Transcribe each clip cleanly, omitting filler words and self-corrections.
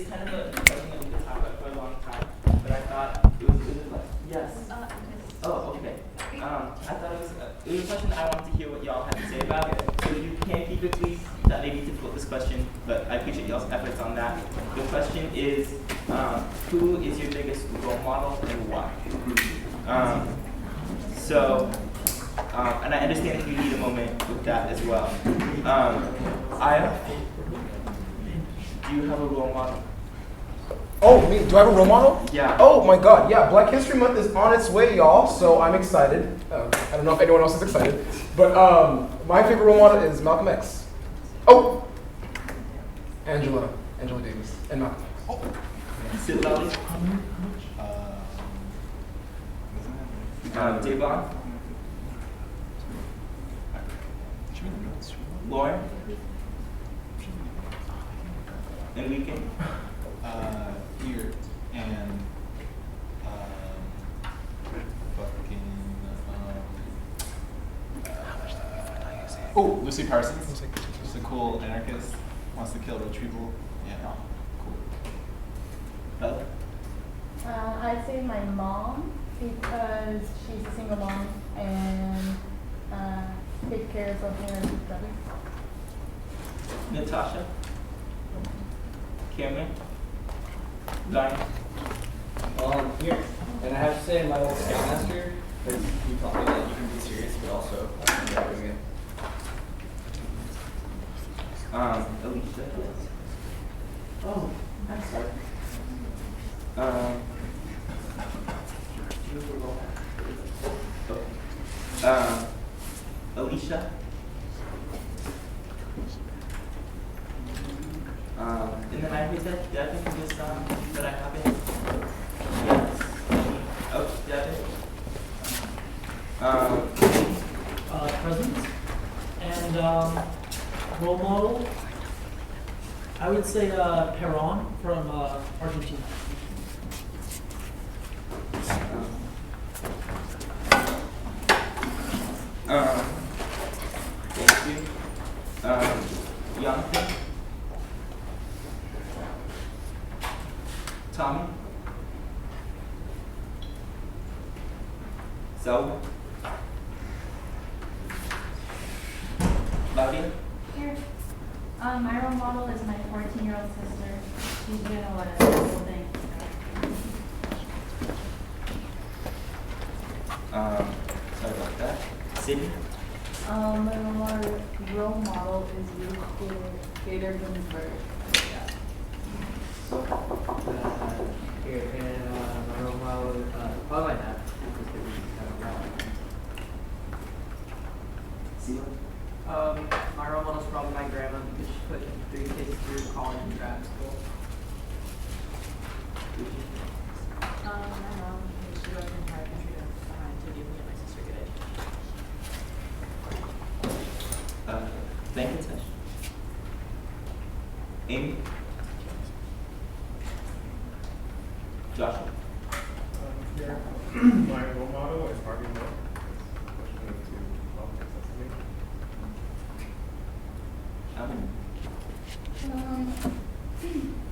kind of a something that we could talk about for a long time, but I thought it was like, yes. Oh, okay. I thought it was a question I wanted to hear what y'all had to say about it. So if you can keep it, please. That may be difficult, this question, but I appreciate y'all's efforts on that. The question is, who is your biggest role model and why? And I understand if you need a moment with that as well. Do you have a role model? Oh, me? Do I have a role model? Yeah. Oh my God, yeah. Black History Month is on its way, y'all. So I'm excited. I don't know if anyone else is excited, but my favorite role model is Malcolm X. Oh, Angela Davis, and Malcolm X. Oh. Sid Lally. Davon. Lauren. Enrique. Here and Lucy Parsons. She's a cool anarchist. Wants to kill rich people. Yeah, cool. Bella. I'd say my mom, because she's a single mom and takes care of her and brother. Natasha. Cameron. Zion. Here. And I have to say my old scoutmaster, because he taught me that you can be serious, but also doing it. Alicia. Oh, I'm sorry. Alicia. And then I heard that Devin was that I haven't. Yes. Oh, Devin. Present and role model. I would say Perón from Argentina. Thank you. Jonathan. Tommy. Zoe. Claudia. Here. My role model is my 14-year-old sister. She's doing a lot of cool things. Sorry about that. Sydney. My role model is Ruth Gator Ginsburg. Here, and my role model, all I have my role model is probably my grandma because she put 3 kids through college and grad school. My mom, she worked in entire country to give me and my sister good education. Thank you, Tash. Amy. Joshua. Here, my role model is Harvey Milk.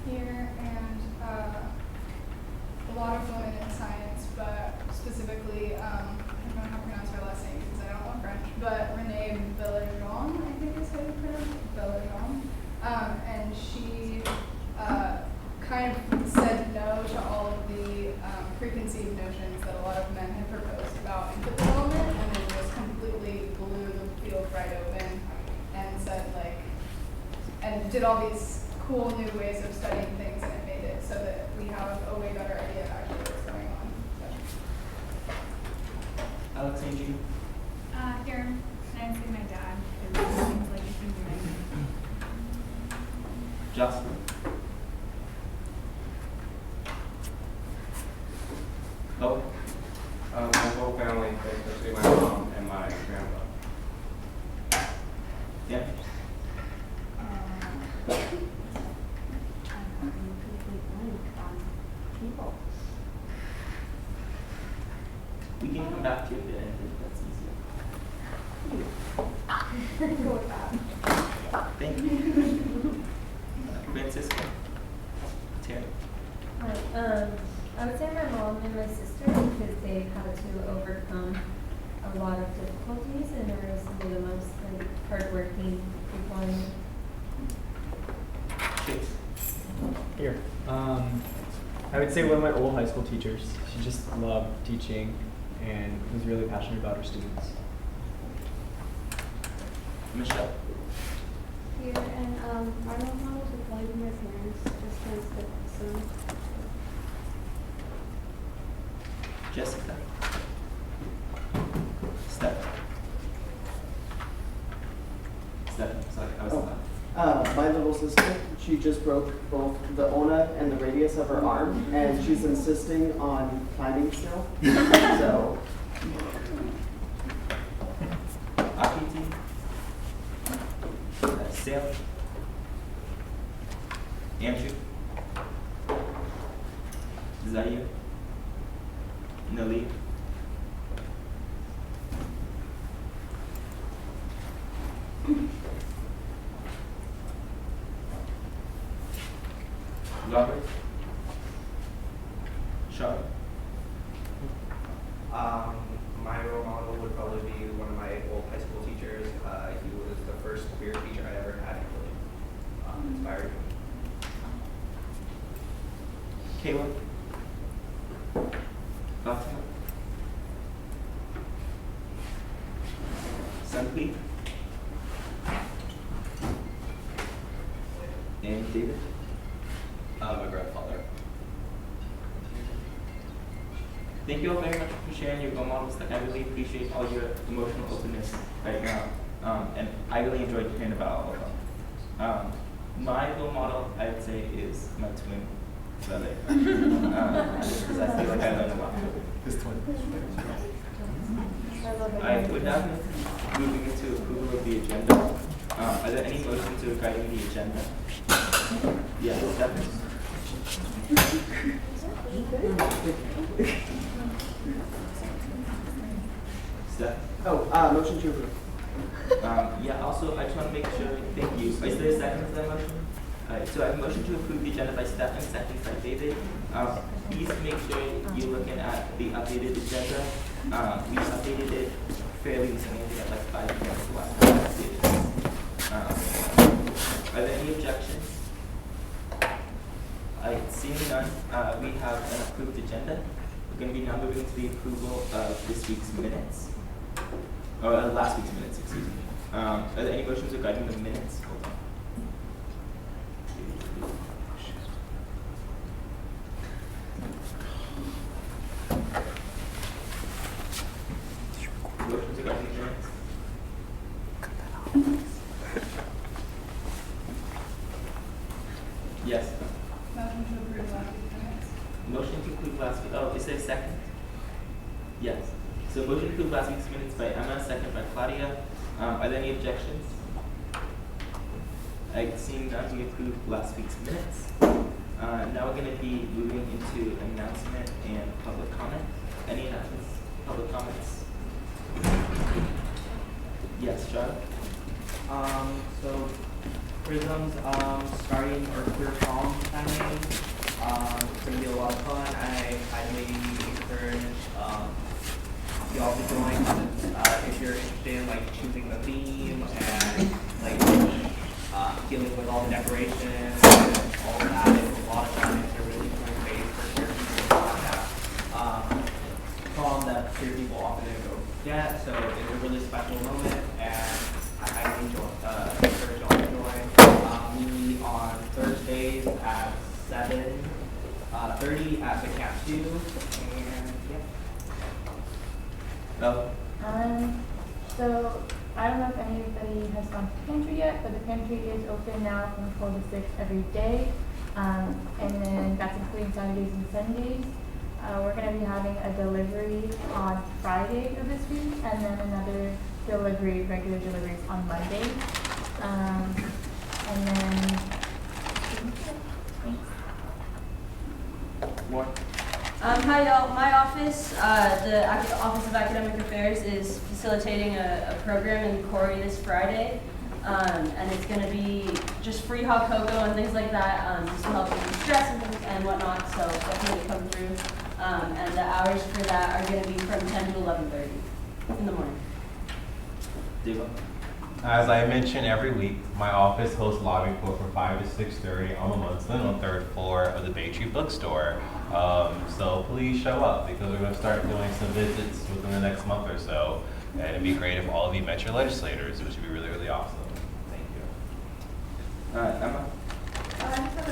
Here and a lot of women in science, but specifically, I don't know how to pronounce her last name because I don't know French, but Renee Bellejean, I think is how you pronounce it, Bellejean. And she kind of said no to all of the preconceived notions that a lot of men had proposed about input development, and then just completely blew the field right open and said and did all these cool new ways of studying things, and it made it so that we have a way better idea of actually what's going on. So. Alexandria. Here, and I see my dad, because it seems like he's been doing. Jocelyn. Oh. My whole family, especially my mom and my grandpa. Yeah. We can come back to it at the end if that's easier. Go with that. Thank you. Francisco. Terry. Hi. I would say my mom and my sister because they've had to overcome a lot of difficulties and are some of the most hardworking people I know. Chase. Here. I would say one of my old high school teachers. She just loved teaching and was really passionate about her students. Michelle. Here, and my role models would probably be my parents, just because they're awesome. Jessica. Steph. Sorry, I was My little sister, she just broke both the ulna and the radius of her arm, and she's insisting on climbing still. So, Akiti. Sam. Andrew. Zaire. Nali. Robert. Sean. My role model would probably be one of my old high school teachers. He was the first queer teacher I ever had. He really inspired me. Caleb. Fatima. Sandeep. And David. My grandfather. Thank you all very much for sharing your role models. Like, I really appreciate all your emotional openness right now. And I really enjoyed hearing about all of them. My role model, I would say, is my twin brother. Because I feel like I learned a lot. His twin. I would now be moving into approval of the agenda. Are there any motions regarding the agenda? Yes, definitely. Steph? motion to approve. Yeah, also, I just want to make sure, thank you. Is there a second to that motion? Alright, so I have a motion to approve the agenda by Steph and second by David. Please make sure you're looking at the updated agenda. We updated it fairly recently, I think at like 5 minutes the last time we updated it. Are there any objections? Seeing none, we have an approved agenda. We're going to be now moving to the approval of this week's minutes. Or last week's minutes, excuse me. Are there any motions regarding the minutes? Hold on. Motions regarding the minutes? Yes. Motion to approve last week's minutes. Motion to approve last week. Oh, is there a second? Yes. So motion to approve last week's minutes by Emma, second by Claudia. Are there any objections? Seeing none, we approve last week's minutes. Now we're going to be moving into announcement and public comment. Any announcements? Public comments? Yes, John? So Prism's starting our queer prom planning. It's gonna be a lot of fun. I highly encourage y'all to join if you're interested in like choosing the theme and like dealing with all the decorations and all of that. It's a lot of fun. It's a really cool space for queer people to have prom that queer people often don't get. So it's a really special moment, and I highly encourage y'all to join. We meet on Thursdays at 7:30 at the Camp 2, and yeah. Bella? So I don't know if anybody has gone to the pantry yet, but the pantry is open now from 4 to 6 every day. And then that's including Saturdays and Sundays. We're going to be having a delivery on Friday of this week, and then another delivery, regular deliveries on Monday. And then, thanks. More? Hi y'all, my office, the Office of Academic Affairs is facilitating a program in Corey this Friday. And it's going to be just free hot cocoa and things like that, just to help you stress and things and whatnot, so definitely come through. And the hours for that are going to be from 10 to 11:30 in the morning. Diva? As I mention every week, my office hosts lobby tour from 5 to 6:30 on the Munson on the 3rd floor of the Bay Tree Bookstore. So please show up because we're going to start doing some visits within the next month or so. And it'd be great if all of you met your legislators, which would be really, really awesome. Thank you. Emma? I just have a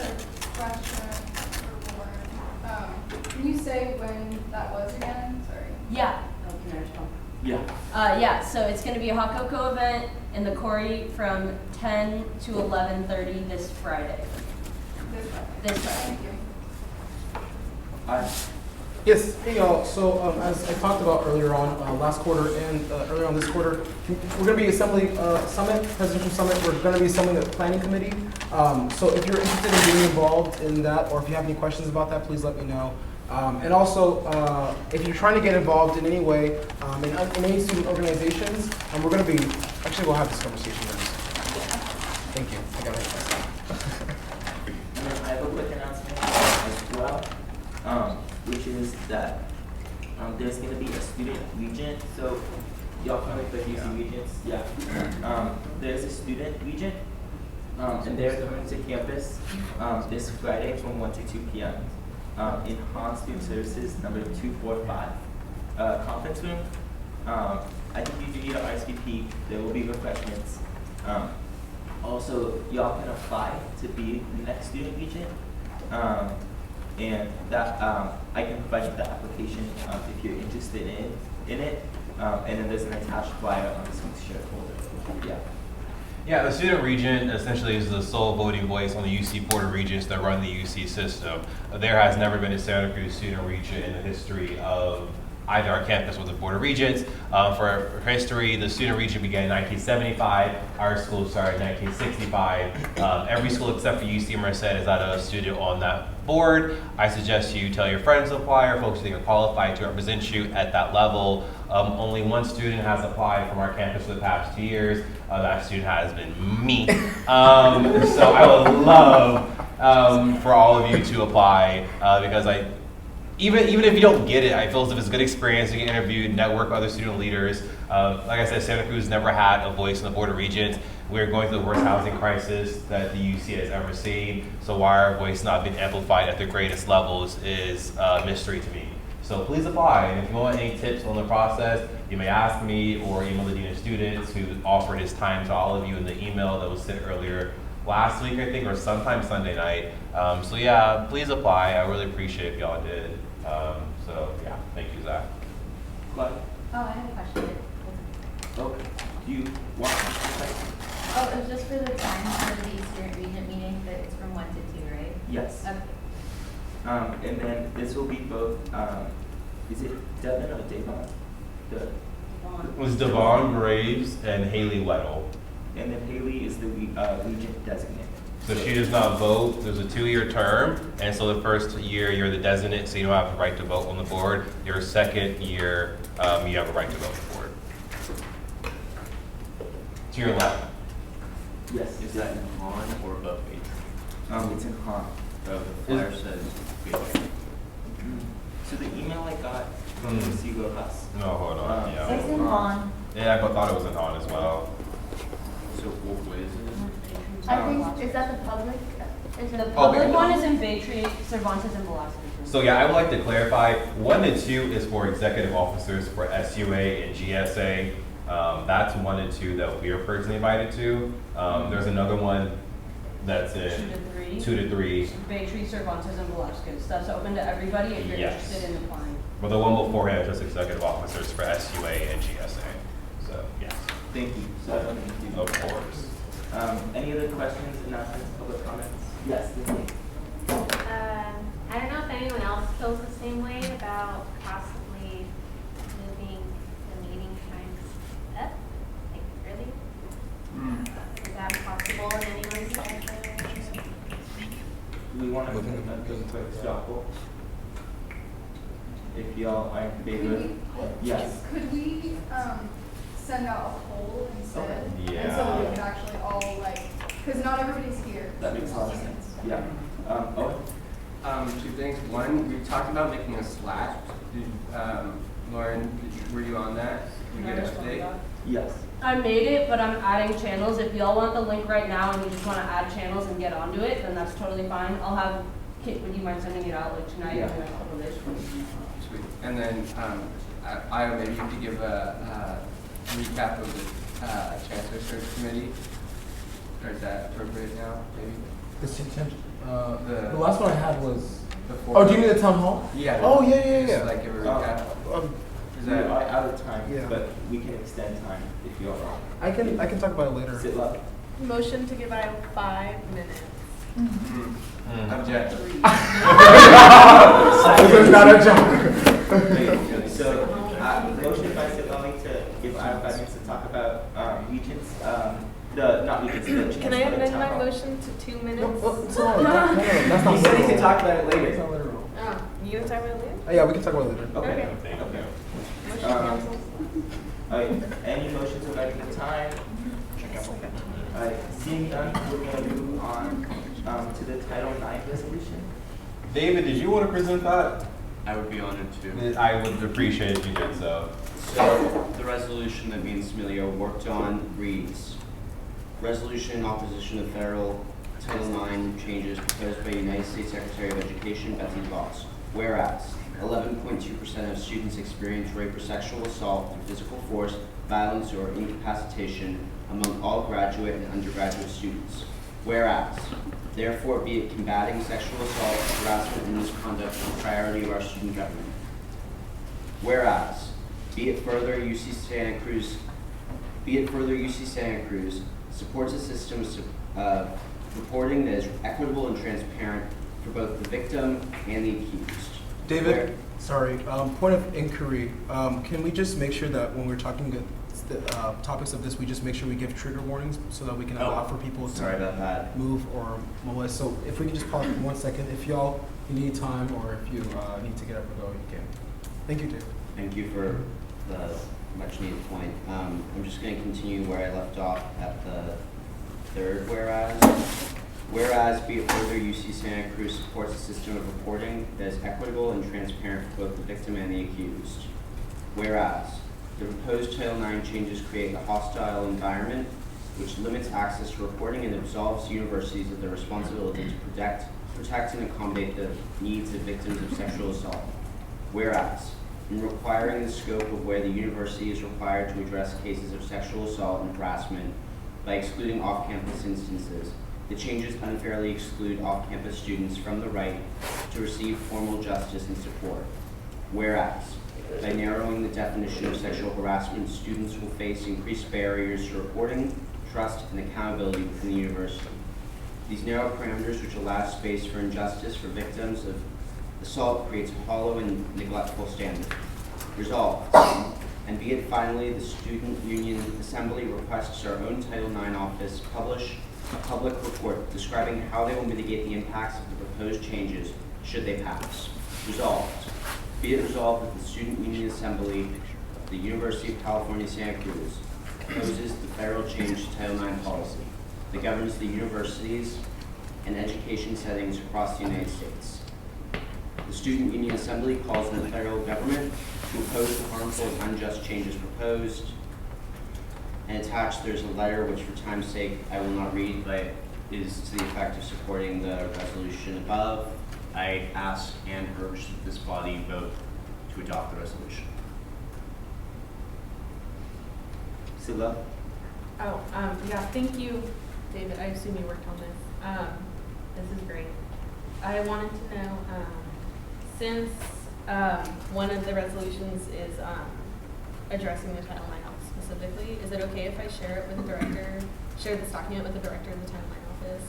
question for Warren. Can you say when that was again? Sorry. Yeah. Oh, can I respond? Yeah. Yeah, so it's going to be a hot cocoa event in the Quarry from 10 to 11:30 this Friday. This Friday. Thank you. Yes, hey y'all. So as I talked about earlier on last quarter and earlier on this quarter, we're going to be assembling summit, presidential summit. We're going to be assembling a planning committee. So if you're interested in being involved in that, or if you have any questions about that, please let me know. And also, if you're trying to get involved in any way in any student organizations, we're going to be, actually we'll have this conversation later. Thank you. I got it. And then I have a quick announcement as well, which is that there's going to be a student regent. So y'all familiar with the UC regents? Yeah. There's a student regent, and they're coming to campus this Friday from 1 to 2 p.m. In Han Student Services number 245 conference room. I think you do need an RSVP. There will be refreshments. Also, y'all can apply to be the next student regent. And that I can provide you the application if you're interested in it. And then there's an attached flyer on this week's share folder. Yeah. Yeah, the student regent essentially is the sole voting voice on the UC Board of Regents that run the UC system. There has never been a Santa Cruz student regent in the history of either our campus or the Board of Regents. For history, the student regent began in 1975. Our school started in 1965. Every school except for UC Merced has had a student on that board. I suggest you tell your friends to apply or folks who think are qualified to represent you at that level. Only one student has applied from our campus for the past 2 years. That student has been me. So I would love for all of you to apply because even if you don't get it, I feel as if it's a good experience to get interviewed, network with other student leaders. Like I said, Santa Cruz never had a voice in the Board of Regents. We're going through the worst housing crisis that the UC has ever seen. So why our voice not being amplified at the greatest levels is a mystery to me. So please apply. And if you want any tips on the process, you may ask me or email the Dean of Students who offered his time to all of you in the email that was sent earlier last week, I think, or sometime Sunday night. So yeah, please apply. I really appreciate if y'all did. So yeah, thank you, Zach. What? Oh, I have a question. Okay. Do you want to question? Oh, it was just for the time for the student regent meeting, that it's from 1 to 2, right? Yes. Okay. And then this will be both, is it Devin or Davon? It was Devon Graves and Haley Weddle. And then Haley is the regent designate. So she does not vote. There's a 2-year term, and so the first year you're the designate, so you don't have the right to vote on the board. Your second year, you have a right to vote on the board. To your left. Yes. Is that in Han or above Patreon? It's in Han. The flyer says Patreon. So the email I got from Lucy Rojas. No, hold on. Yeah. It's in Han. Yeah, I thought it was in Han as well. So what is it? I think, is that the public? Is it The the public one is in Bay Tree, Cervantes, and Velocity. So yeah, I would like to clarify, 1 to 2 is for executive officers for SUA and GSA. That's 1 and 2 that we are personally invited to. There's another one that's in 2 to 3. Bay Tree, Cervantes, and Velasquez. That's open to everybody if you're Yes. interested in applying. But the one beforehand is just executive officers for SUA and GSA. So yes. Thank you. So, thank you. Of course. Any other questions, announcements, public comments? Yes, Lindsay. I don't know if anyone else feels the same way about possibly moving the meeting times up, like earlier. Is that possible in anyone's schedule? Do we want to move a quick shuffle? If y'all are in favor. Yes. Could we send out a poll instead? Okay. And so we could actually all because not everybody's here. That makes a lot of sense. Yeah. Owen? To things. One, we talked about making a Slack. Did, Lauren, were you on that? Did you get an update? Yes. I made it, but I'm adding channels. If y'all want the link right now and you just want to add channels and get onto it, then that's totally fine. I'll have Kit, would you mind sending it out like tonight or in a couple of days? Sweet. And then, I maybe you could give a recap of the Chancellor Search Committee. Or is that appropriate now, maybe? The last one I had was. Before. Oh, do you mean the town hall? Yeah. Oh, yeah. Just like give a recap. Is that out of time? Yeah. But we can extend time if you are. I can talk about it later. Sit up. Motion to give out 5 minutes. Object. This is not a joke. So, motion by Silvani to give Iowa 5 minutes to talk about regents, not regents, the chance Can I for the amend town my hall. motion to 2 minutes? No, that's not He said he literal. can talk about it later. That's not literal. Oh, you gonna talk about it later? Oh, yeah, we can talk about it later. Okay. Motion canceled. Any motions regarding the time? Seeing none, we're going to move on to the Title IX resolution. David, did you want to present that? I would be honored to. I would appreciate if you did so. So, the resolution that me and Smilio worked on reads, Resolution in opposition to federal Title IX changes proposed by United States Secretary of Education Betsy DeVos. Whereas, 11.2% of students experience rape or sexual assault through physical force, violence, or incapacitation among all graduate and undergraduate students. Whereas, therefore be it combating sexual assault, harassment, and misconduct a priority of our student government. Whereas, be it further UC Santa Cruz supports a system of reporting that is equitable and transparent for both the victim and the accused. David, sorry, point of inquiry. Can we just make sure that when we're talking the topics of this, we just make sure we give trigger warnings so that we can allow for people to move or mobilize. So if we can just pause for 1 second, if you need time or if you need to get up and go, you can. Thank you, David. Thank you for the much needed point. I'm just going to continue where I left off at the third whereas. Whereas, be it further, UC Santa Cruz supports a system of reporting that is equitable and transparent for both the victim and the accused. Whereas, the proposed Title IX changes create a hostile environment which limits access to reporting and absolves universities of their responsibility to protect and accommodate the needs of victims of sexual assault. Whereas, in requiring the scope of where the university is required to address cases of sexual assault and harassment by excluding off-campus instances, the changes unfairly exclude off-campus students from the right to receive formal justice and support. Whereas, by narrowing the definition of sexual harassment, students will face increased barriers to reporting, trust, and accountability within the university. These narrow parameters, which allow space for injustice for victims of assault, creates a hollow and neglectful standard. Resolved, and be it finally, the Student Union Assembly requests our own Title IX office publish a public report describing how they will mitigate the impacts of the proposed changes should they pass. Resolved, be it resolved that the Student Union Assembly of the University of California, Santa Cruz opposes the federal change to Title IX policy that governs the universities and education settings across the United States. The Student Union Assembly calls on the federal government to oppose the harmful and unjust changes proposed. And attached, there's a letter which, for time's sake, I will not read, but is to the effect of supporting the resolution above. I ask and urge that this body vote to adopt the resolution. Silla? Oh, yeah, thank you, David. I assume you worked on this. This is great. I wanted to know, since one of the resolutions is addressing the Title IX office specifically, is it okay if I share it with the director, share this document with the director of the Title IX office?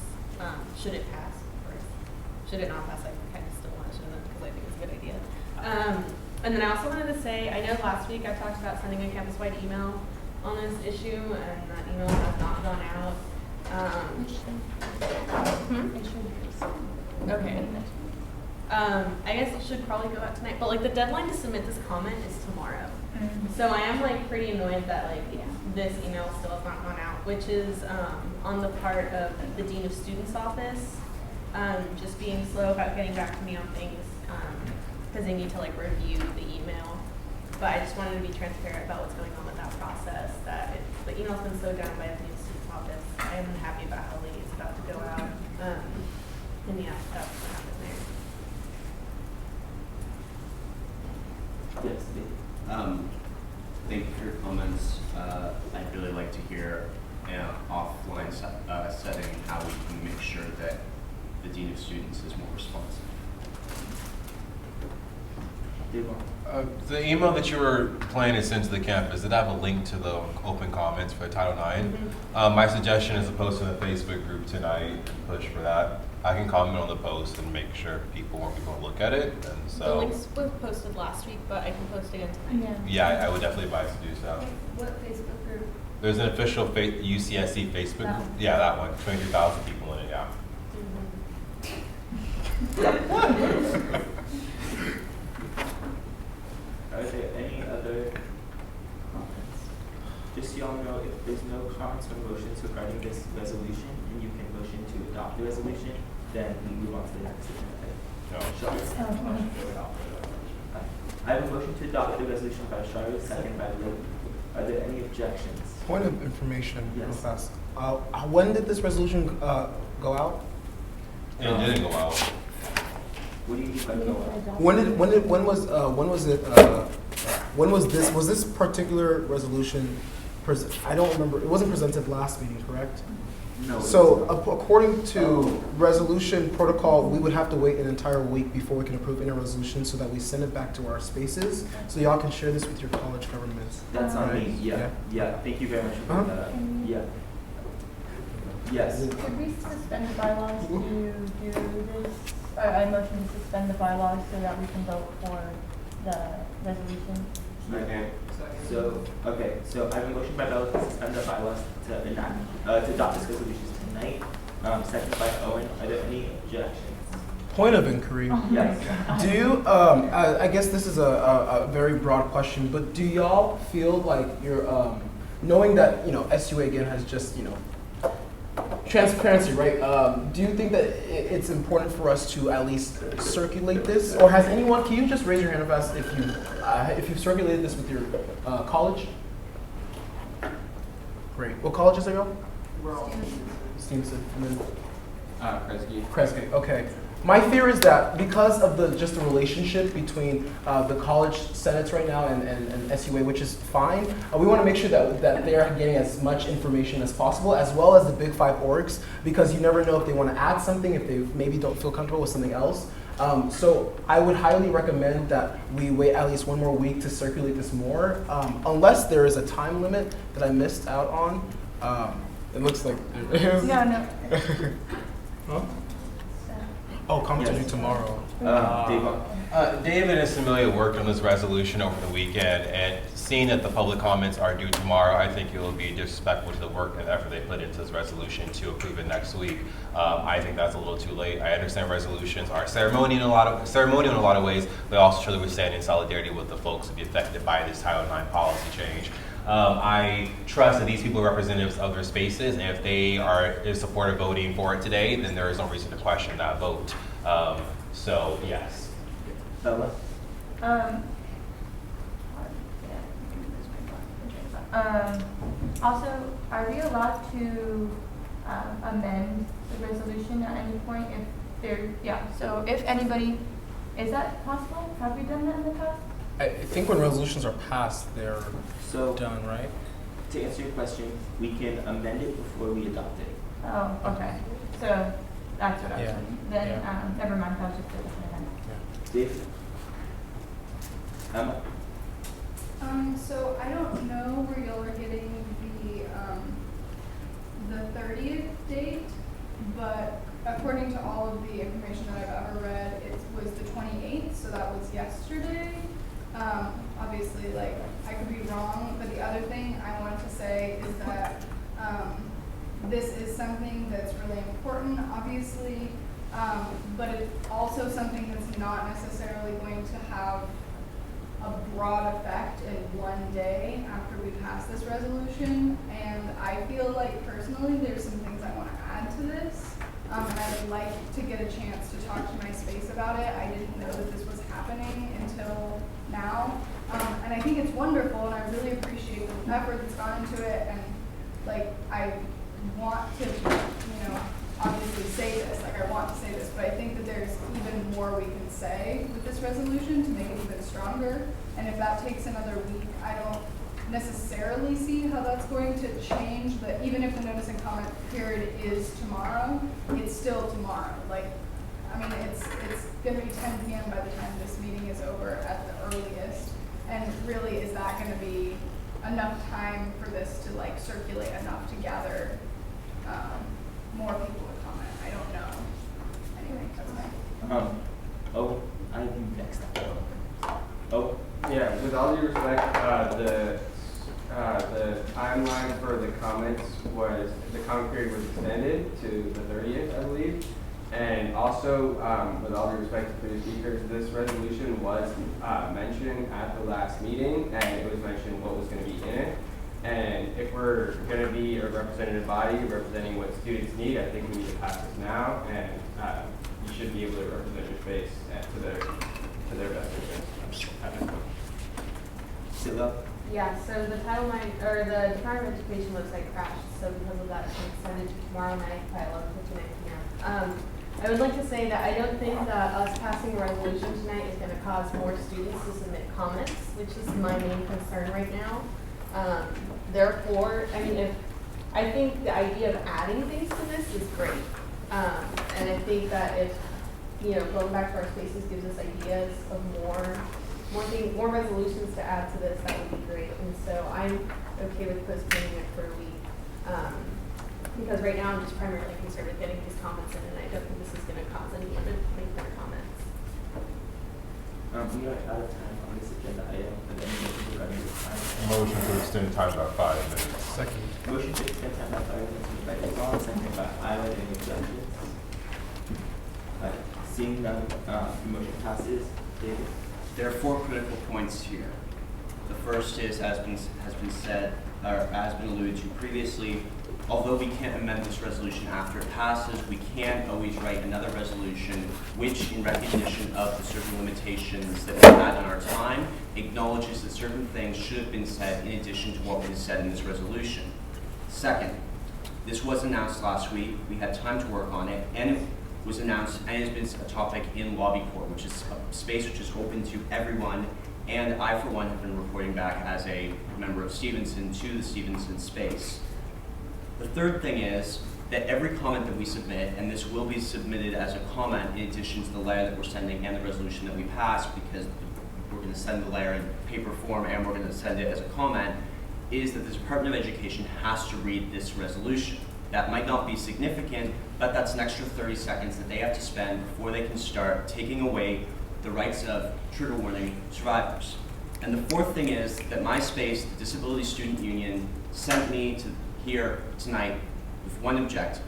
Should it pass, or should it not pass? I kind of still want to show them because I think it's a good idea. And then I also wanted to say, I know last week I talked about sending a campus-wide email on this issue, and that email has not gone out. Okay. I guess it should probably go out tonight, but like the deadline to submit this comment is tomorrow. So I am like pretty annoyed that like this email still has not gone out, which is on the part of the Dean of Students office. just being slow about getting back to me on things because they need to like review the email. But I just wanted to be transparent about what's going on with that process. That the email's been slowed down by the new student's office. I am unhappy about how late it's about to go out. And yeah, that's what happened there. Yes, Dave. Thank you for your comments. I'd really like to hear in an offline setting how we can make sure that the Dean of Students is more responsive. The email that you were planning to send to the campus, did that have a link to the open comments for Title IX? My suggestion is to post in the Facebook group tonight and push for that. I can comment on the post and make sure people want to look at it. And so The links were posted last week, but I can post again tonight. yeah, I would definitely advise to do so. What Facebook group? There's an official UCSC Facebook That group. one. Yeah, that one. 23,000 people in it, yeah. Are there any other comments? Just so y'all know, if there's no comments or motions regarding this resolution, and you can motion to adopt the resolution, then we move on to the next agenda item. No. I have a motion to adopt the resolution by Shari, second by Lou. Are there any objections? Point of information, real Yes. fast. When did this resolution go out? It didn't go out. What do you mean by go out? When was this particular resolution I don't remember, it wasn't presented last meeting, correct? No. So according to resolution protocol, we would have to wait an entire week before we can approve any resolution so that we send it back to our spaces so y'all can share this with your college governments. That's on me, Right? yeah. Thank you very much for bringing that up. Yeah. Yes. Could we suspend the bylaws to do this? I motion to suspend the bylaws so that we can vote for the resolution. Okay. So I have a motion by Bella to suspend the bylaws to adopt this resolution tonight. Second by Owen. Are there any objections? Point of inquiry. Yes. Do you, I guess this is a very broad question, but do y'all feel like you're, knowing that, SUA again has just, transparency, right? Do you think that it's important for us to at least circulate this? Or has anyone, can you just raise your hand if you've circulated this with your college? Great. What colleges are y'all? Stevenson. And then Kresge. Kresge, okay. My fear is that because of the relationship between the college senates right now and SUA, which is fine, we want to make sure that they're getting as much information as possible, as well as the big five orgs, because you never know if they want to add something, if they maybe don't feel comfortable with something else. So I would highly recommend that we wait at least one more week to circulate this more, unless there is a time limit that I missed out on. It looks like there is. No. Huh? Oh, comment due tomorrow. David and Samilia worked on this resolution over the weekend, and seeing that the public comments are due tomorrow, I think it will be disrespectful to the work and effort they put into this resolution to approve it next week. I think that's a little too late. I understand resolutions are ceremonial in a lot of ways, but also sure that we stand in solidarity with the folks to be affected by this Title IX policy change. I trust that these people are representatives of their spaces, and if they are in support of voting for it today, then there is no reason to question that vote. So, yes. Bella? Also, are we allowed to amend the resolution at any point so if anybody, is that possible? Have we done that in the past? I think when resolutions are passed, they're done, right? To answer your question, we can amend it before we adopt it. Oh, okay. So that's what I was Yeah. thinking. Then, Yeah. never mind, I was just doing Dave? Emma? So I don't know where y'all are getting the 30th date, but according to all of the information that I've ever read, it was the 28th, so that was yesterday. Obviously, I could be wrong, but the other thing I want to say is that this is something that's really important, obviously, but it's also something that's not necessarily going to have a broad effect in one day after we pass this resolution. And I feel like personally there's some things I want to add to this. and I would like to get a chance to talk to my space about it. I didn't know that this was happening until now. And I think it's wonderful, and I really appreciate the effort that's gone into it, and like, I want to, obviously say this, like I want to say this, but I think that there's even more we can say with this resolution to make it even stronger. And if that takes another week, I don't necessarily see how that's going to change. That even if the notice and comment period is tomorrow, it's still tomorrow. Like, I mean, it's going to be 10 p.m. by the time this meeting is over at the earliest. And really, is that going to be enough time for this to like circulate enough to gather more people to comment? I don't know. Anyway, that's fine. Oh, I have you next. Oh. Yeah, with all due respect, the timeline for the comments was, the comment period was extended to the 30th, I believe. And also, with all due respect to the speakers, this resolution was mentioned at the last meeting, and it was mentioned what was going to be in it. And if we're going to be a representative body representing what students need, I think we need to pass this now, and you should be able to represent your space to their best interest. Yeah, so the Title IX, or the Department of Education website crashed, so because of that, it's extended to tomorrow night by 11:59 p.m. I would like to say that I don't think that us passing a resolution tonight is going to cause more students to submit comments, which is my main concern right now. Therefore, I think the idea of adding things to this is great. And I think that if, going back to our spaces gives us ideas of more resolutions to add to this, that would be great. And so I'm okay with postponing it for a week. Because right now I'm just primarily concerned with getting these comments in, and I don't think this is going to cause anyone to make their comments. We are out of time on this agenda item, and then regarding this time. Motion to extend time by 5 minutes. Second. Motion to extend time by 5 minutes by Yvonne, seconded by Isla. Any objections? Seeing none, the motion passes. David? There are 4 critical points here. The first is, has been said, or has been alluded to previously, although we can't amend this resolution after it passes, we can always write another resolution which, in recognition of the certain limitations that we had in our time, acknowledges that certain things should have been said in addition to what was said in this resolution. Second, this was announced last week. We had time to work on it, and it was announced and has been a topic in lobby court, which is a space which is open to everyone. And I, for one, have been reporting back as a member of Stevenson to the Stevenson space. The third thing is that every comment that we submit, and this will be submitted as a comment in addition to the letter that we're sending and the resolution that we pass, because we're going to send the letter in paper form and we're going to send it as a comment, is that the Department of Education has to read this resolution. That might not be significant, but that's an extra 30 seconds that they have to spend before they can start taking away the rights of trigger warning survivors. And the fourth thing is that my space, the Disability Student Union, sent me to here tonight with one objective,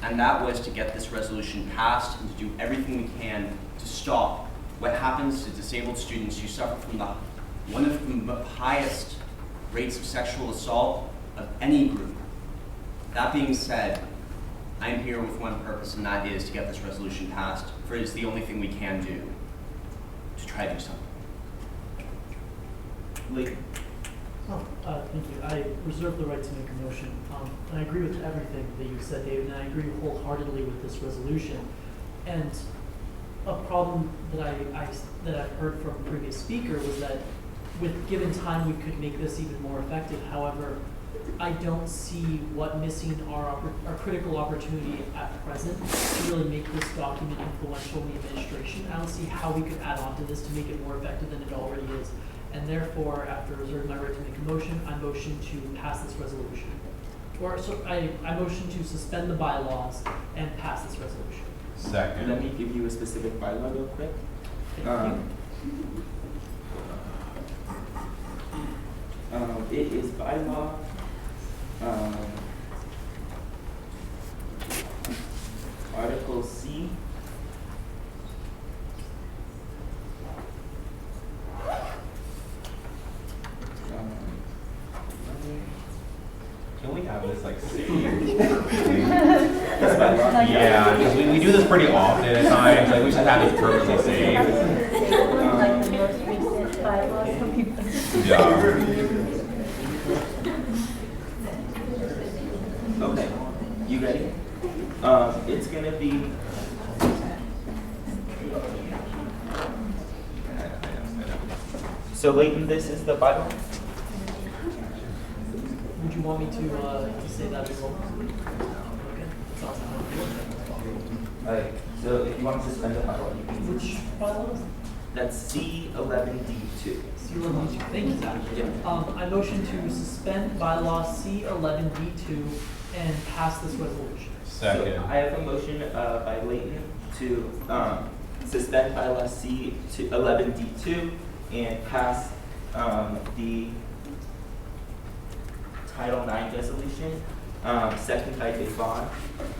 and that was to get this resolution passed and to do everything we can to stop what happens to disabled students who suffer from one of the highest rates of sexual assault of any group. That being said, I am here with one purpose, and that is to get this resolution passed, for it is the only thing we can do to try to do something. Lee. Thank you. I reserve the right to make a motion. And I agree with everything that you said, David, and I agree wholeheartedly with this resolution. And a problem that I've heard from a previous speaker was that with given time we could make this even more effective. However, I don't see what missing our critical opportunity at present to really make this document influential in the administration. I don't see how we could add on to this to make it more effective than it already is. And therefore, after reserving my right to make a motion, I motion to pass this resolution. I motion to suspend the bylaws and pass this resolution. Second. Let me give you a specific bylaw real quick. It is bylaw Article C. Can we have this like saved? This bylaw? Yeah, do this pretty often at times. Like we should have this purposely saved. Like the most recent bylaws, some people. Yeah. Okay, you ready? It's gonna be. So Leighton, this is the Bible. Would you want me to say that as well? Okay. Sounds Alright, so if you want to suspend the Bible, you can. Which bylaw is it? That's C11D2. C11D2. Thank you, Zach. Yeah. I motion to suspend bylaw C11D2 and pass this resolution. Second. So I have a motion by Leighton to suspend bylaw C11D2 and pass the Title IX resolution. Second by Devon.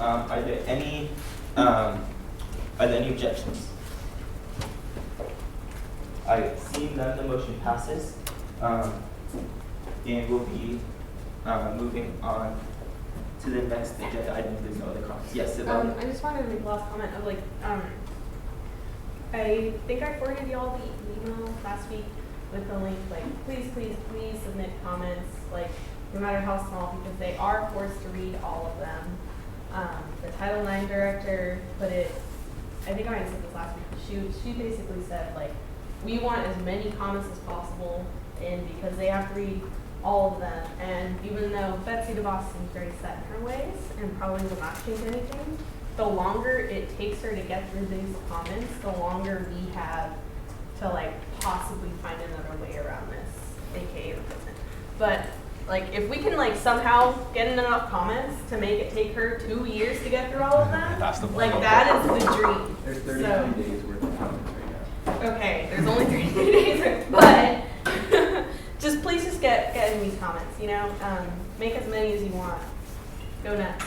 Are there any objections? Alright, seeing none, the motion passes. And we'll be moving on to the next agenda item if there's no other comments. Yes, Sibel? I just wanted to make a last comment of like, I think I forwarded you all the email last week with the link, like, please submit comments, like, no matter how small, because they are forced to read all of them. The Title IX director put it, I think I might have said this last week, she basically said, like, we want as many comments as possible in because they have to read all of them. And even though Betsy DeVos seems very set in her ways and probably will not change anything, the longer it takes her to get through these comments, the longer we have to like possibly find another way around this, aka replacement. But like if we can like somehow get enough comments to make it take her 2 years to get through all of them, That's the like that is the dream. There's 33 days worth of comments right now. Okay, there's only 33 days, but just please just get in these comments, you know? Make as many as you want. Go nuts.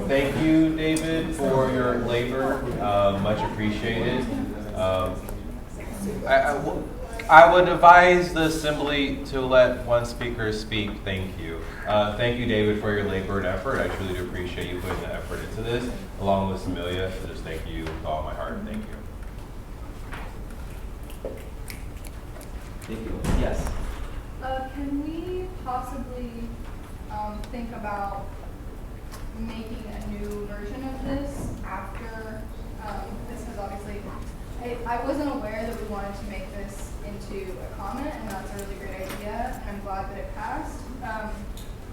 Thank you, David, for your labor. Much appreciated. I would advise the assembly to let one speaker speak. Thank you. Thank you, David, for your labor and effort. I truly do appreciate you putting the effort into this, along with Amelia. So just thank you with all my heart. Thank you. Thank you. Yes. Can we possibly think about making a new version of this after this is obviously, I wasn't aware that we wanted to make this into a comment, and that's a really great idea, and I'm glad that it passed.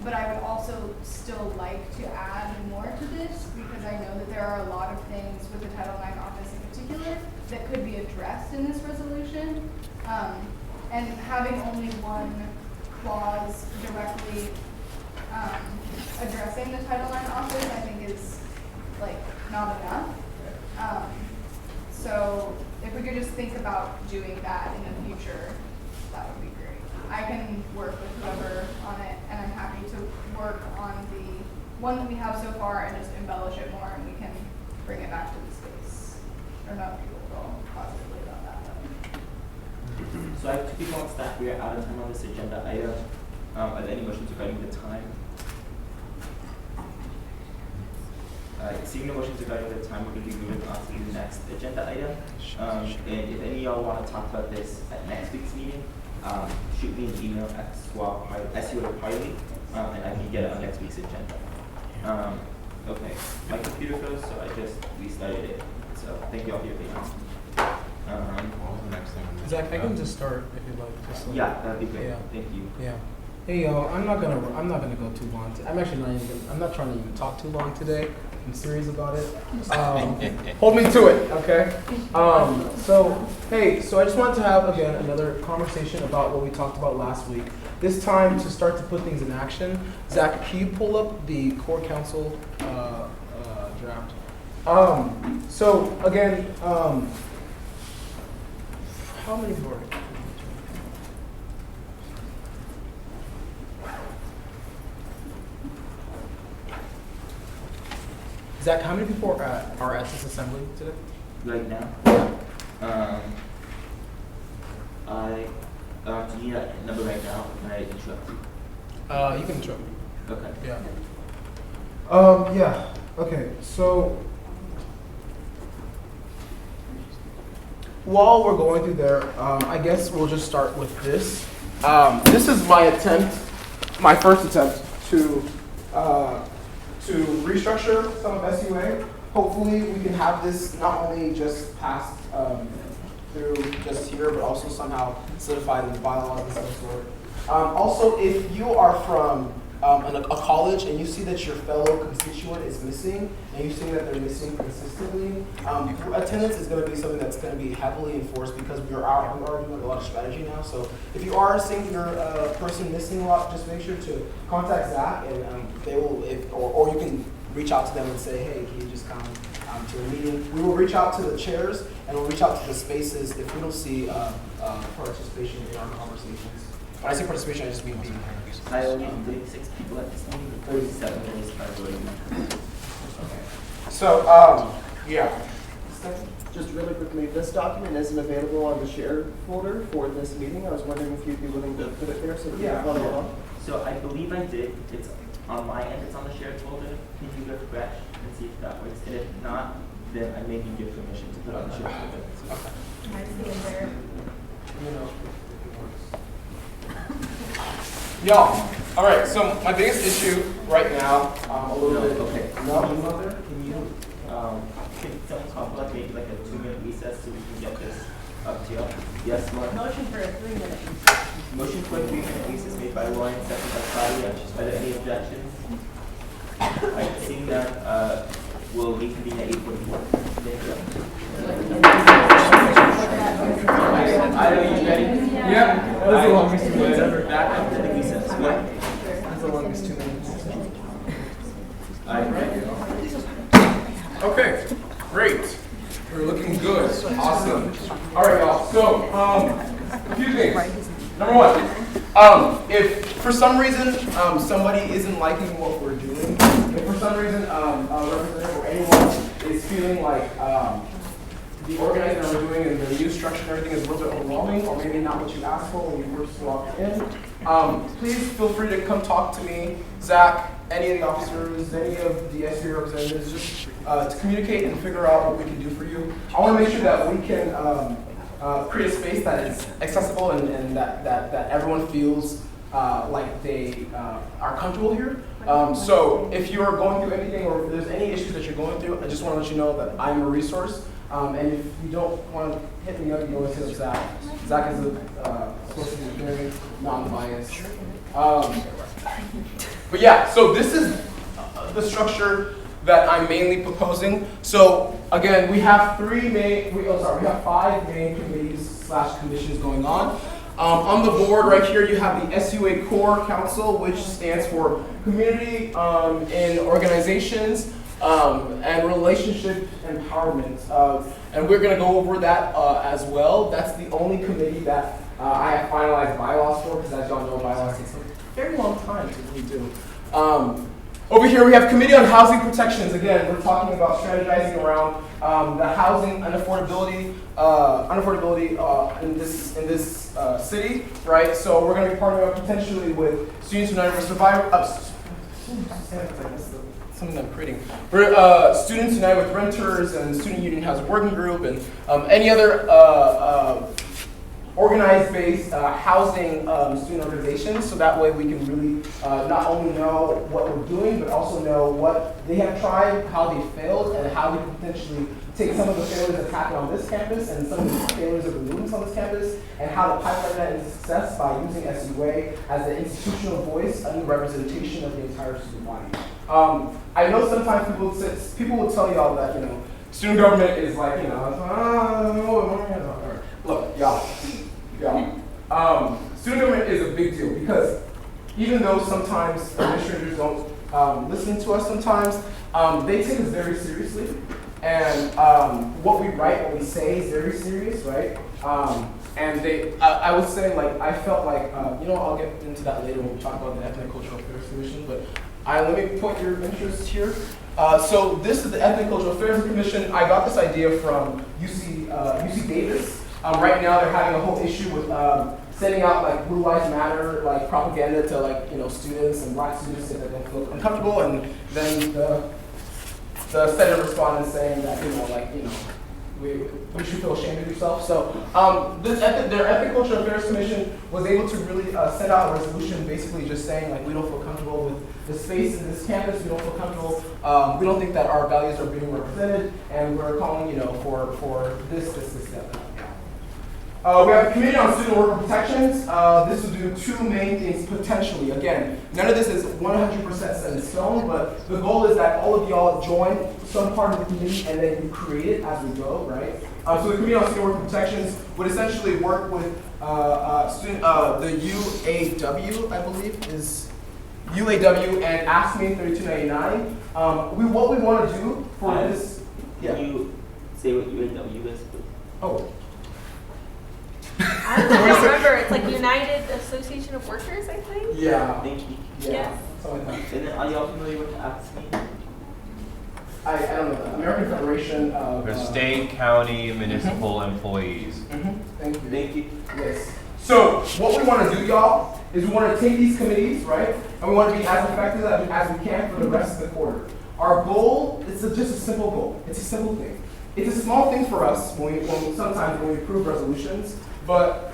But I would also still like to add more to this because I know that there are a lot of things with the Title IX office in particular that could be addressed in this resolution. And having only one clause directly addressing the Title IX office, I think is like not enough. So if we could just think about doing that in the future, that would be great. I can work with whoever on it, and I'm happy to work on the one that we have so far and just embellish it more, and we can bring it back to the space. I don't know if people feel positively about that. So I have 2 people on staff. We are out of time on this agenda item. Are there any motions regarding the time? Seeing no motions regarding the time, we're going to be moving on to the next agenda item. And if any of y'all want to talk about this at next week's meeting, shoot me an email at SUA Parley, and I can get it on next week's agenda. Okay, my computer froze, so I just restarted it. So thank you all for your patience. What was the next thing? Zach, I can just start if you'd like. Just like, Yeah, that'd be great. Yeah. Thank you. Yeah. Hey y'all, I'm not gonna go too long. I'm not trying to even talk too long today. I'm serious about it. Hold me to it, okay? So I just wanted to have again another conversation about what we talked about last week. This time to start to put things in action. Zach, can you pull up the core council draft? So again, how many people are? Zach, how many people are at this assembly today? Right now? Do you need that number right now? Can I interrupt you? You can show. Okay. Yeah. Yeah. Okay. So while we're going through there, I guess we'll just start with this. This is my attempt, my first attempt to restructure some of SUA. Hopefully, we can have this not only just passed through just here, but also somehow solidified in the bylaws and some sort. Also, if you are from a college and you see that your fellow constituent is missing, and you see that they're missing consistently, attendance is going to be something that's going to be heavily enforced because we are doing a lot of strategy now. So if you are seeing your person missing a lot, just make sure to contact Zach, and they will, or you can reach out to them and say, hey, can you just come to a meeting? We will reach out to the chairs and we'll reach out to the spaces if we don't see participation in our conversations. When I say participation, I just mean being here. I only have 36 people at this meeting, 37 is probably. Okay. So, yeah. Just really quickly, this document isn't available on the share folder for this meeting. I was wondering if you'd be willing to put it there so that we can follow along. So I believe I did. It's on my end. It's on the shared folder. Can you refresh and see if that works? And if not, then I may need your permission to put on the shared folder. Okay. I see it there. You know. Y'all, all right, so my biggest issue right now, a little bit. Okay. No, Can you, can someone call like maybe like a 2-minute recess so we can get this up to you? Yes, Lauren? Motion for a 3-minute recess. Motion for a 3-minute recess made by Lauren, second by Claudia. Are there any objections? Alright, seeing that, we'll reconvene at 8:44. Thank you. Are you ready? Yeah. That was the longest 2 minutes ever. Back up to the recess. What? That's the longest 2 minutes. Alright, ready? Okay, great. We're looking good. Awesome. All right, y'all. So, a few things. Number one, if for some reason somebody isn't liking what we're doing, if for some reason a representative or anyone is feeling like the organizing that we're doing and the new structure and everything is a little bit overwhelming, or maybe not what you asked for when you first walked in, please feel free to come talk to me, Zach, any of the officers, any of the SUA representatives, just to communicate and figure out what we can do for you. I want to make sure that we can create a space that is accessible and that everyone feels like they are comfortable here. So if you're going through anything or if there's any issues that you're going through, I just want to let you know that I'm a resource. And if you don't want to hit me up, you can always hit up Zach. Zach is supposed to be very non-biased. But yeah, so this is the structure that I'm mainly proposing. So again, we have we have 5 main committees / commissions going on. On the board right here, you have the SUA Core Council, which stands for Community in Organizations and Relationship Empowerment. And we're going to go over that as well. That's the only committee that I have finalized bylaws for, because as y'all know, bylaws take a very long time to really do. Over here, we have Committee on Housing Protections. Again, we're talking about strategizing around the housing unaffordability in this city, right? So we're going to be partnering up potentially with Students United with something I'm creating. We're Students United with Renters and Student Union Housing Working Group and any other organized-based housing student organizations, so that way we can really not only know what we're doing, but also know what they have tried, how they failed, and how we can potentially take some of the failures that happened on this campus and some of the failures of the movements on this campus, and how to pipeline that into success by using SUA as the institutional voice and the representation of the entire student body. I know sometimes people will tell y'all that, student government is like, look, y'all. Student government is a big deal because even though sometimes administrators don't listen to us sometimes, they take us very seriously. And what we write, what we say is very serious, right? And I would say, I felt like, I'll get into that later when we talk about the Ethnic Cultural Affairs Commission, but let me point your interest here. So this is the Ethnic Cultural Affairs Commission. I got this idea from UC Davis. Right now they're having a whole issue with sending out like Blue Lives Matter like propaganda to like students and black students so that they don't feel uncomfortable, and then the Senate responded saying that we should feel ashamed of yourself. So their Ethics, Culture, and Affairs Commission was able to really send out a resolution basically just saying like we don't feel comfortable with the space in this campus, we don't feel comfortable, we don't think that our values are being represented, and we're calling for this, that. We have a Committee on Student Worker Protections. This will do two main things potentially. Again, none of this is 100% set in stone, but the goal is that all of y'all join some part of the committee and then you create it as we go, right? So the Committee on Student Worker Protections would essentially work with the UAW, I believe, is UAW and ASME 3299. What we want to do for this, Can you say what UAW is, please? Oh. I don't remember. It's like United Association of Workers, I think. Yeah. Thank you. Yeah. Yes. Something like that. And then are y'all familiar with the ASME? I don't know. The American Federation of For state, county, municipal employees. Thank you. Thank you. Yes. So what we want to do, y'all, is we want to take these committees, right, and we want to be as effective as we can for the rest of the quarter. Our goal is just a simple goal. It's a simple thing. It's a small thing for us sometimes when we approve resolutions, but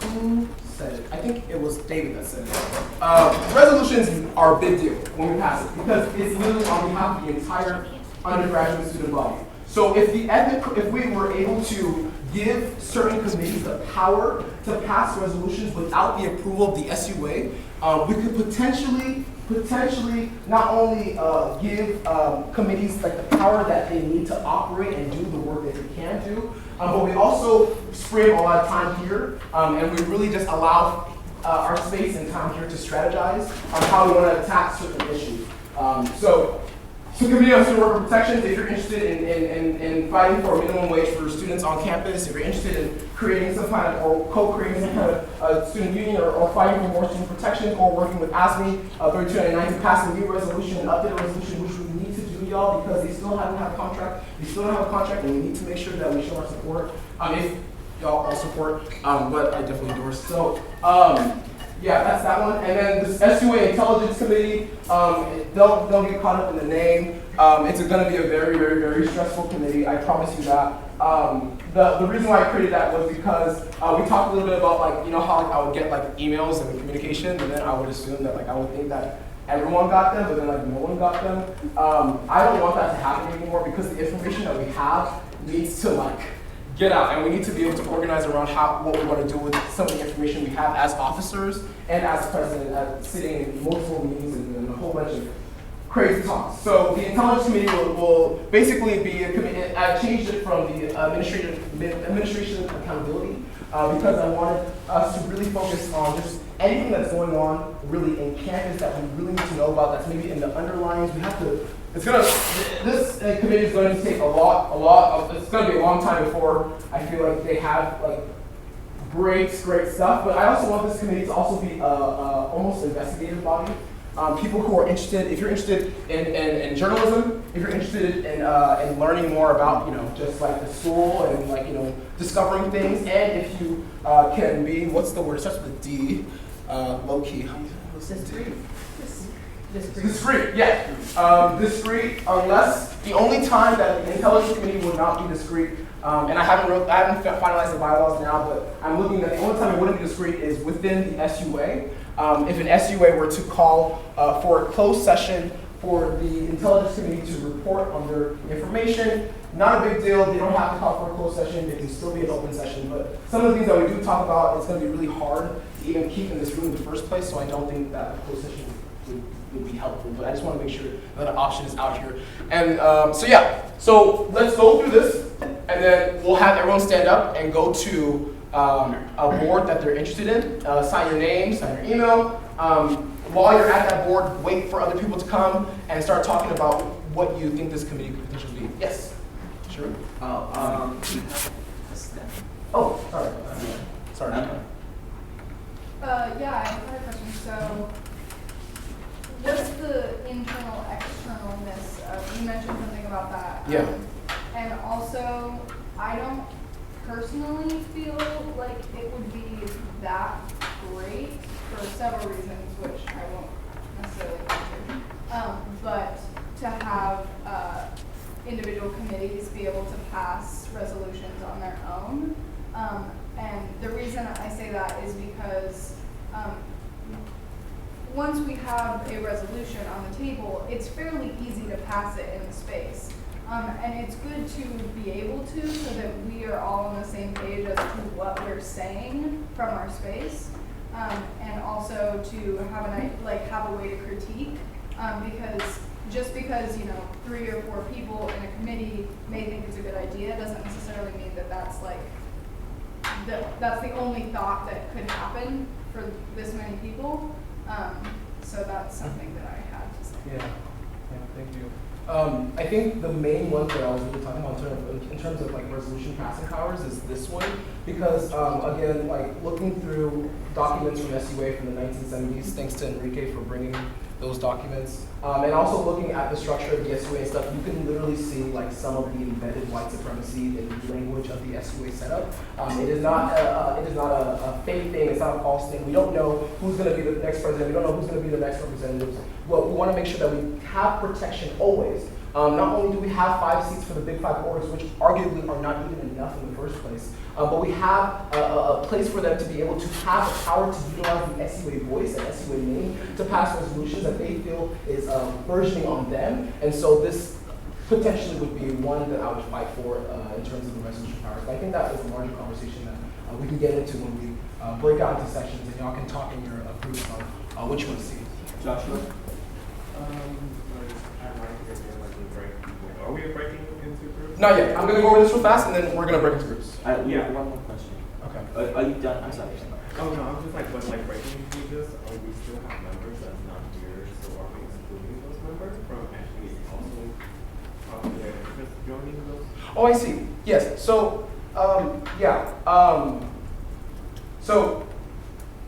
who said it? I think it was David that said it. Resolutions are a big deal when we pass it because it's literally on behalf of the entire undergraduate student body. So if we were able to give certain committees the power to pass resolutions without the approval of the SUA, we could potentially not only give committees like the power that they need to operate and do the work that they can do, but we also spend a lot of time here, and we really just allow our space and time here to strategize on how we want to attack certain issues. So Committee on Student Worker Protections, if you're interested in fighting for a minimum wage for students on campus, if you're interested in creating some kind of, or co-creating some kind of student union, or fighting for more student protections, or working with ASME 3299 to pass a new resolution, an updated resolution, which we need to do, y'all, because they still haven't had a contract. They still don't have a contract, and we need to make sure that we show our support. If y'all all support, but I definitely endorse. So, yeah, that's that one. And then this SUA Intelligence Committee, don't get caught up in the name. It's going to be a very, very, very stressful committee. I promise you that. The reason why I created that was because we talked a little bit about how I would get emails and communication, and then I would assume that I would think that everyone got them, but then no one got them. I don't want that to happen anymore because the information that we have needs to get out, and we need to be able to organize around what we want to do with some of the information we have as officers and as president, sitting in multiple meetings and a whole bunch of crazy talks. So the Intelligence Committee will basically be a committee. I changed it from the administration accountability because I wanted us to really focus on just anything that's going on really in campus that we really need to know about. That's maybe in the underlines. We have to. This committee is going to take it's going to be a long time before I feel like they have great stuff. But I also want this committee to also be almost investigative body. People who are interested, if you're interested in journalism, if you're interested in learning more about just the school and discovering things, and if you can be, what's the word? It starts with a D, low key. Discreet, yeah. Discreet, unless the only time that the Intelligence Committee would not be discreet, and I haven't finalized the bylaws now, but I'm looking at the only time it wouldn't be discreet is within the SUA. If an SUA were to call for a closed session for the Intelligence Committee to report on their information, not a big deal. They don't have to call for a closed session. They can still be an open session. But some of the things that we do talk about, it's going to be really hard to even keep in this room in the first place, so I don't think that a closed session would be helpful, but I just want to make sure that an option is out here. And so let's go through this, and then we'll have everyone stand up and go to a board that they're interested in. Sign your name, sign your email. While you're at that board, wait for other people to come and start talking about what you think this committee could potentially be. Yes? Sure. Oh, sorry. Yeah, I have a question. So, what's the internal externalness of, you mentioned something about that. Yeah. And also, I don't personally feel like it would be that great for several reasons, which I won't necessarily go into. But to have individual committees be able to pass resolutions on their own. And the reason I say that is because once we have a resolution on the table, it's fairly easy to pass it in the space. And it's good to be able to, so that we are all on the same page as to what we're saying from our space. And also to have have a way to critique, because just because 3 or 4 people in a committee may think it's a good idea doesn't necessarily mean that that's the only thought that could happen for this many people. So that's something that I had to say. Yeah, thank you. I think the main one that I was really talking about in terms of like resolution passing powers is this one, because again, like looking through documents from SUA from the 1970s, thanks to Enrique for bringing those documents, and also looking at the structure of the SUA and stuff, you can literally see like some of the embedded white supremacy in the language of the SUA setup. It is not a fake thing. It's not a false thing. We don't know who's going to be the next president. We don't know who's going to be the next representatives. Well, we want to make sure that we have protection always. Not only do we have 5 seats for the Big 5 orders, which arguably are not even enough in the first place, but we have a place for them to be able to have the power to utilize the SUA voice and SUA name to pass resolutions that they feel is burgeoning on them. And so this potentially would be one that I would fight for in terms of the resolution powers. But I think that is a larger conversation that we can get into when we break out into sections, and y'all can talk in your groups on what you want to see. Joshua? Are we breaking into groups? Not yet. I'm going to go over this real fast, and then we're going to break into groups. We have one more question. Okay. Are you done? I'm sorry. Oh no, I'm just like, when breaking into this, we still have members that's not here, so are we excluding those members from actually also just joining those? Oh, I see. Yes. So, so,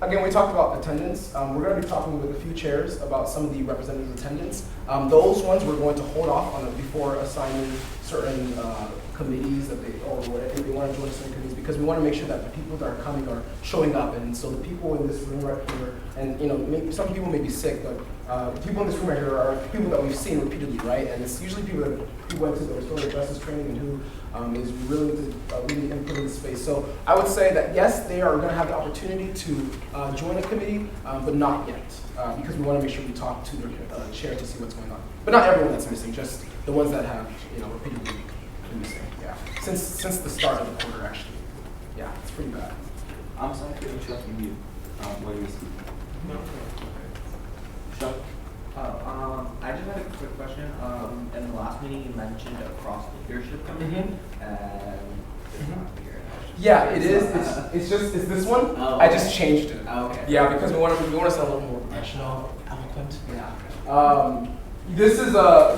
again, we talked about attendance. We're going to be talking with a few chairs about some of the representatives' attendance. Those ones we're going to hold off on before assigning certain committees that they if they want to join certain committees, because we want to make sure that the people that are coming are showing up. And so the people in this room right here, and maybe some people may be sick, but people in this room right here are people that we've seen repeatedly, right? And it's usually people who went to the restorative justice training and who is willing to really input in the space. So I would say that yes, they are going to have the opportunity to join a committee, but not yet, because we want to make sure we talk to their chair to see what's going on. But not everyone that's missing, just the ones that have repeatedly been missing. Yeah, since the start of the quarter, actually. Yeah, it's pretty bad. I'm sorry for interrupting you while you were speaking. No. Sure. I just had a quick question. In the last meeting, you mentioned a cross-leadership committee, and it's not here. Yeah, it is. It's this one. Oh, I just changed it. Oh, okay. Yeah, because we want to sound a little more professional, eloquent. Yeah. This is a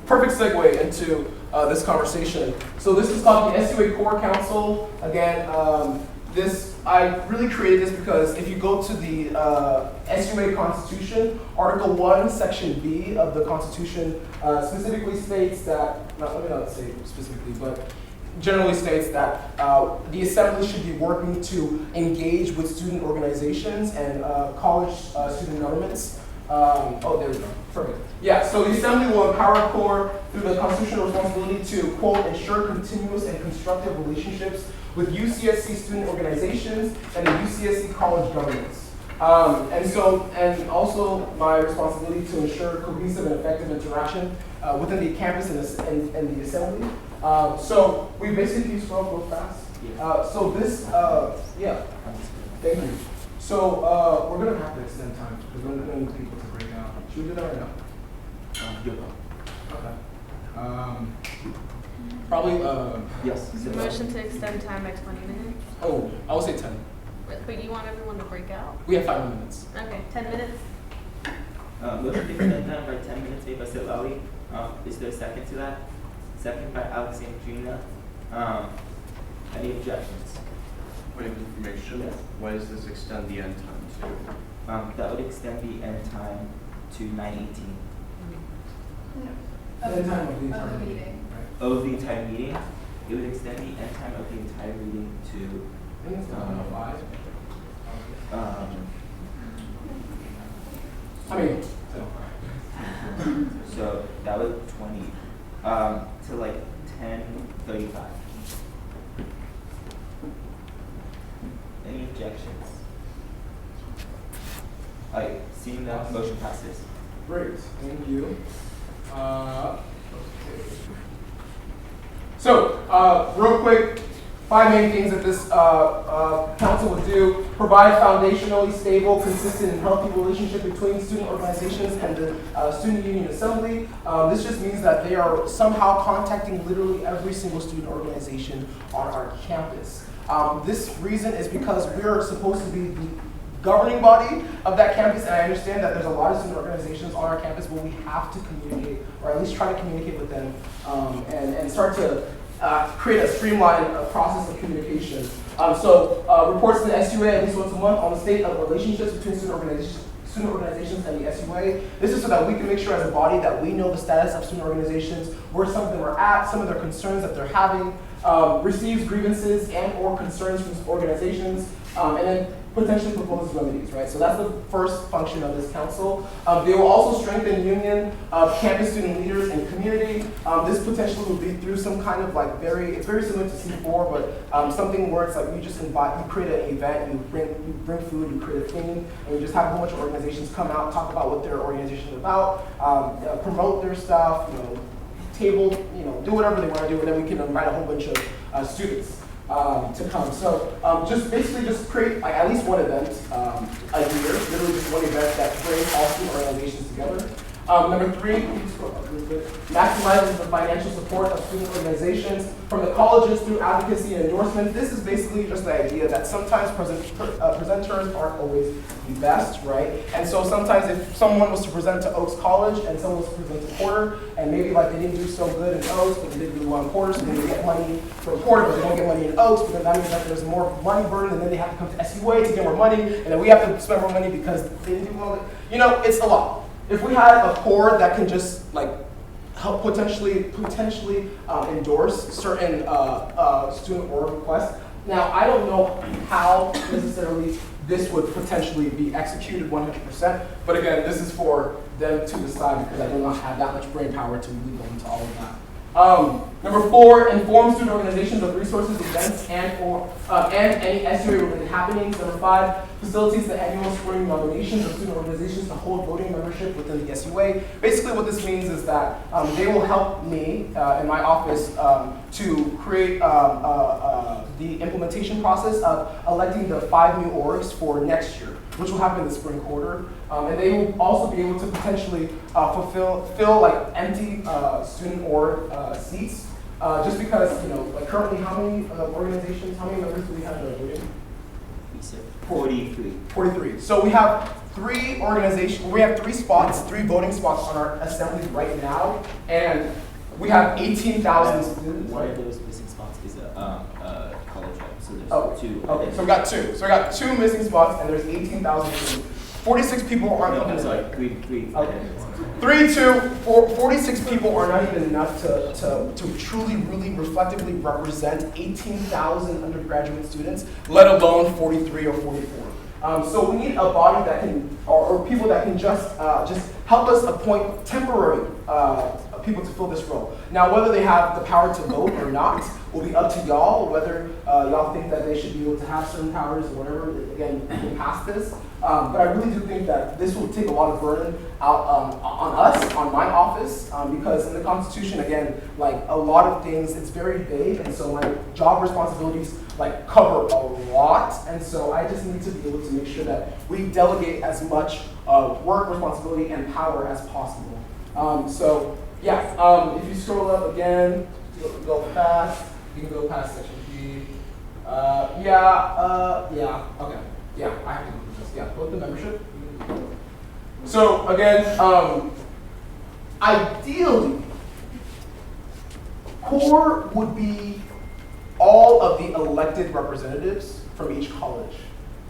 perfect segue into this conversation. So this is called the SUA Core Council. Again, I really created this because if you go to the SUA Constitution, Article 1, Section B of the Constitution specifically states that, let me not say specifically, but generally states that the Assembly should be working to engage with student organizations and college student governments. There we go. Perfect. Yeah, so the Assembly will empower CORE through the constitutional responsibility to, quote, ensure continuous and constructive relationships with UCSC student organizations and the UCSC college governments. And also my responsibility to ensure cohesive and effective interaction within the campus and the Assembly. So we basically scroll real fast. So this, thank you. So we're going to have to extend time because we're going to need people to break out. Should we do that right now? Okay. Probably, yes. Motion to extend time by 20 minutes? Oh, I will say 10. But you want everyone to break out? We have 5 minutes. Okay, 10 minutes. Motion to extend time by 10 minutes made by Silali. Is there a second to that? Second by Alexandrina. Any objections? Point of information. Yes. What does this extend the end time to? That would extend the end time to 9:18. Of the meeting. Of the entire meeting? it would extend the end time of the entire meeting to, so that was 20, to like 10:35. Any objections? Alright, seeing that, motion passes. Great, thank you. Okay. So, real quick, 5 main things that this council would do: provide foundationally stable, consistent, and healthy relationship between student organizations and the student union assembly. This just means that they are somehow contacting literally every single student organization on our campus. This reason is because we're supposed to be the governing body of that campus, and I understand that there's a lot of student organizations on our campus, but we have to communicate, or at least try to communicate with them, and start to create a streamlined process of communication. Reports to the SUA at least once a month on the state of relationships between student organizations and the SUA. This is so that we can make sure as a body that we know the status of student organizations, where some of them are at, some of their concerns that they're having, receives grievances and or concerns from organizations, and then potentially propose remedies, right? So that's the first function of this council. They will also strengthen union of campus student leaders and community. This potentially will be through some kind of like it's very similar to C4, but something where it's like you just invite, you create an event, you bring food, you create a theme, and you just have a whole bunch of organizations come out, talk about what their organization is about, promote their stuff, table, do whatever they want to do, and then we can invite a whole bunch of students to come. So just create like at least one event a year, literally just one event that brings all student organizations together. Number 3, maximizes the financial support of student organizations from the colleges through advocacy and endorsement. This is basically just the idea that sometimes presenters aren't always the best, right? And so sometimes if someone was to present to Oaks College and someone was to present to Porter, and maybe like they didn't do so good in Oaks, but they did really well in Porter, so then they get money from Porter, but they don't get money in Oaks, because that means that there's more money burden, and then they have to come to SUA to get more money, and then we have to spend more money because they didn't do well. It's a lot. If we had a core that can just like help potentially endorse certain student org requests. Now, I don't know how necessarily this would potentially be executed 100%, but again, this is for them to decide because I do not have that much brain power to really go into all of that. Number 4, inform student organizations of resources, events, and any SUA-related happenings. Number 5, facilitates the annual spring nominations of student organizations to hold voting membership within the SUA. Basically what this means is that they will help me in my office to create the implementation process of electing the 5 new orgs for next year, which will happen in the spring quarter. And they will also be able to potentially fill like empty student org seats. Just because, like currently how many organizations, how many members do we have that are voting? 43. 43. So we have 3 spots, 3 voting spots on our assembly right now, and we have 18,000 students. One of those missing spots is a college rep, so there's 2. Okay, so we got 2. So we got 2 missing spots, and there's 18,000 students. 46 people aren't even enough. Sorry, 3. Okay. 46 people are not even enough to truly, really reflectively represent 18,000 undergraduate students, let alone 43 or 44. So we need a body that can, or people that can just help us appoint temporary people to fill this role. Now, whether they have the power to vote or not will be up to y'all, whether y'all think that they should be able to have certain powers or whatever, again, we can pass this. But I really do think that this will take a lot of burden out on us, on my office, because in the Constitution, again, like a lot of things, it's very vague, and so my job responsibilities like cover a lot, and so I just need to be able to make sure that we delegate as much work, responsibility, and power as possible. If you scroll up again, go fast, you can go past section B. Okay. Yeah, I have to go through this. Yeah, go to the membership. So again, ideally, core would be all of the elected representatives from each college.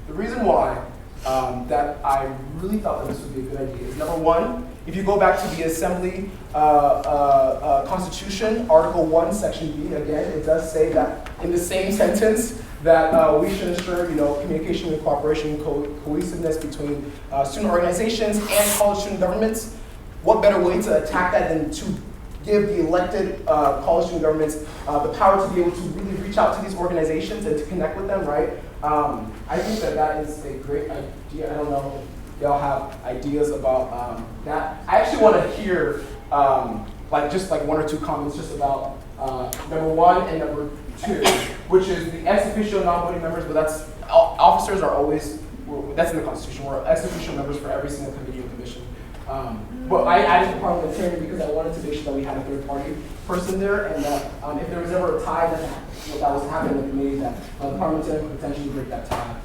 The reason why that I really thought that this would be a good idea is, number 1, If you go back to the Assembly Constitution, Article 1, Section B, again, it does say that in the same sentence that we should ensure, communication and cooperation and cohesiveness between student organizations and college student governments. What better way to attack that than to give the elected college student governments the power to be able to really reach out to these organizations and to connect with them, right? I think that is a great idea. I don't know if y'all have ideas about that. I actually want to hear just one or two comments just about number 1 and number 2, which is the ex officio non-voting members, but that's, officers are always, that's in the Constitution, we're ex officio members for every single committee and commission. But I added the parliamentarian because I wanted to make sure that we had a third party person there, and that if there was ever a tie that was happening in the committee, that the parliamentarian could potentially break that tie.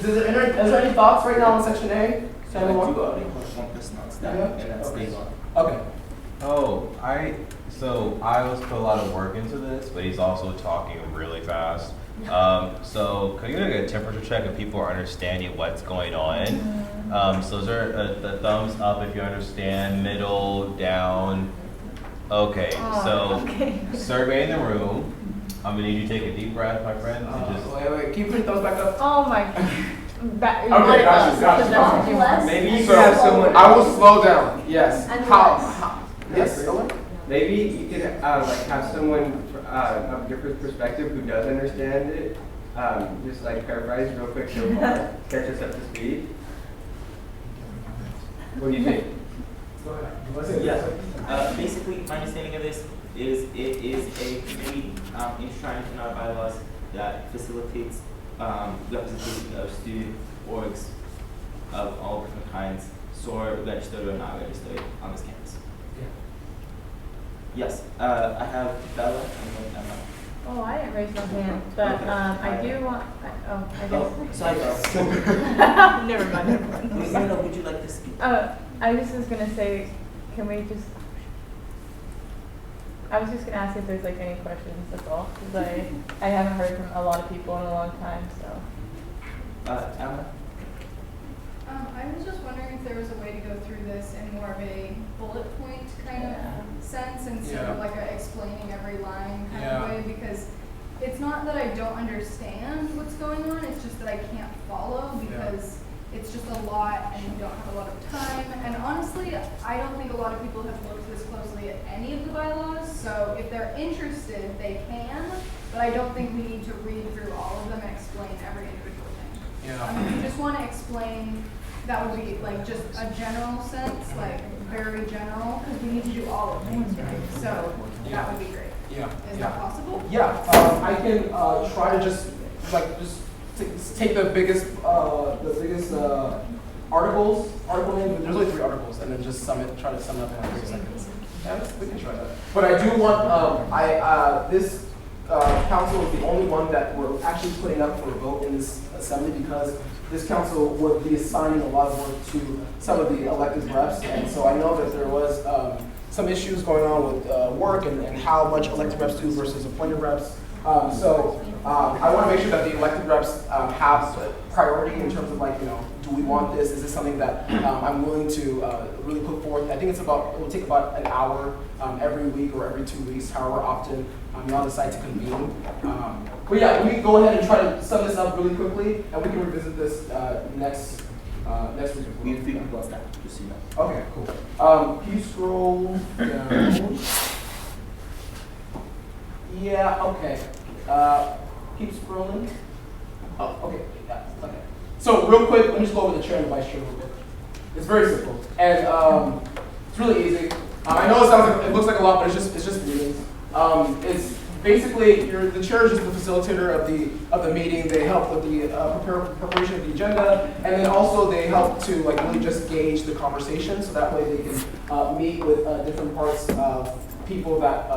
Is there any thoughts right now on Section A? One person on staff, and that's Dave. Okay. So I was put a lot of work into this, but he's also talking really fast. So could you do a temperature check if people are understanding what's going on? So is there a thumbs up if you understand, middle, down? Okay, surveying the room. I'm gonna need you to take a deep breath, my friend. Wait, can you put your thumbs back up? Oh my. Okay, gotcha. Maybe you could have someone. I will slow down. Yes. How? Yes. Maybe you could have someone of different perspective who does understand it. Just paraphrase real quick so catch us up to speed. What do you think? Go ahead. Yeah. Basically, my understanding of this is it is a committee enshrined in our bylaws that facilitates representation of student orgs of all different kinds, SOAR, registered or not registered, on this campus. Yes, I have Bella and then Emma. Oh, I didn't raise my hand, but Okay. I do want. I guess. Sorry, Never mind. No, would you like to speak? I just was gonna say, can we just? I was just gonna ask if there's any questions. That's all, because I haven't heard from a lot of people in a long time. So. Emma. I was just wondering if there was a way to go through this in more of a bullet point kind of sense instead of a explaining every line kind of way, because it's not that I don't understand what's going on, it's just that I can't follow because it's just a lot and we don't have a lot of time. And honestly, I don't think a lot of people have looked this closely at any of the bylaws, so if they're interested, they can, but I don't think we need to read through all of them and explain every individual thing. If you just want to explain, that would be just a general sense, very general, because we need to do all of things, right? So that would be great. Is that possible? I can try to just take the biggest article names. There's only 3 articles, and then just try to sum it up in 30 seconds. Yeah, we can try that. But I do want this council is the only one that we're actually putting up for a vote in this assembly, because this council would be assigning a lot of work to some of the elected reps, and so I know that there was some issues going on with work and how much elected reps do versus appointed reps. So I want to make sure that the elected reps have priority in terms of do we want this? Is this something that I'm willing to really put forth? I think it will take about an hour every week or every 2 weeks, however often y'all decide to convene. But yeah, let me go ahead and try to sum this up really quickly, and we can revisit this next week. We have 3 people on staff, just so you know. Okay, cool. Can you scroll down? Yeah, okay. Keep scrolling. Oh, okay. Yeah, okay. So real quick, let me just go over the chair and the vice chair real quick. It's very simple, and it's really easy. I know it looks like a lot, but it's just meetings. It's basically the chair is just the facilitator of the meeting. They help with the preparation of the agenda, and then also they help to really just gauge the conversation, so that way they can meet with different parts of people that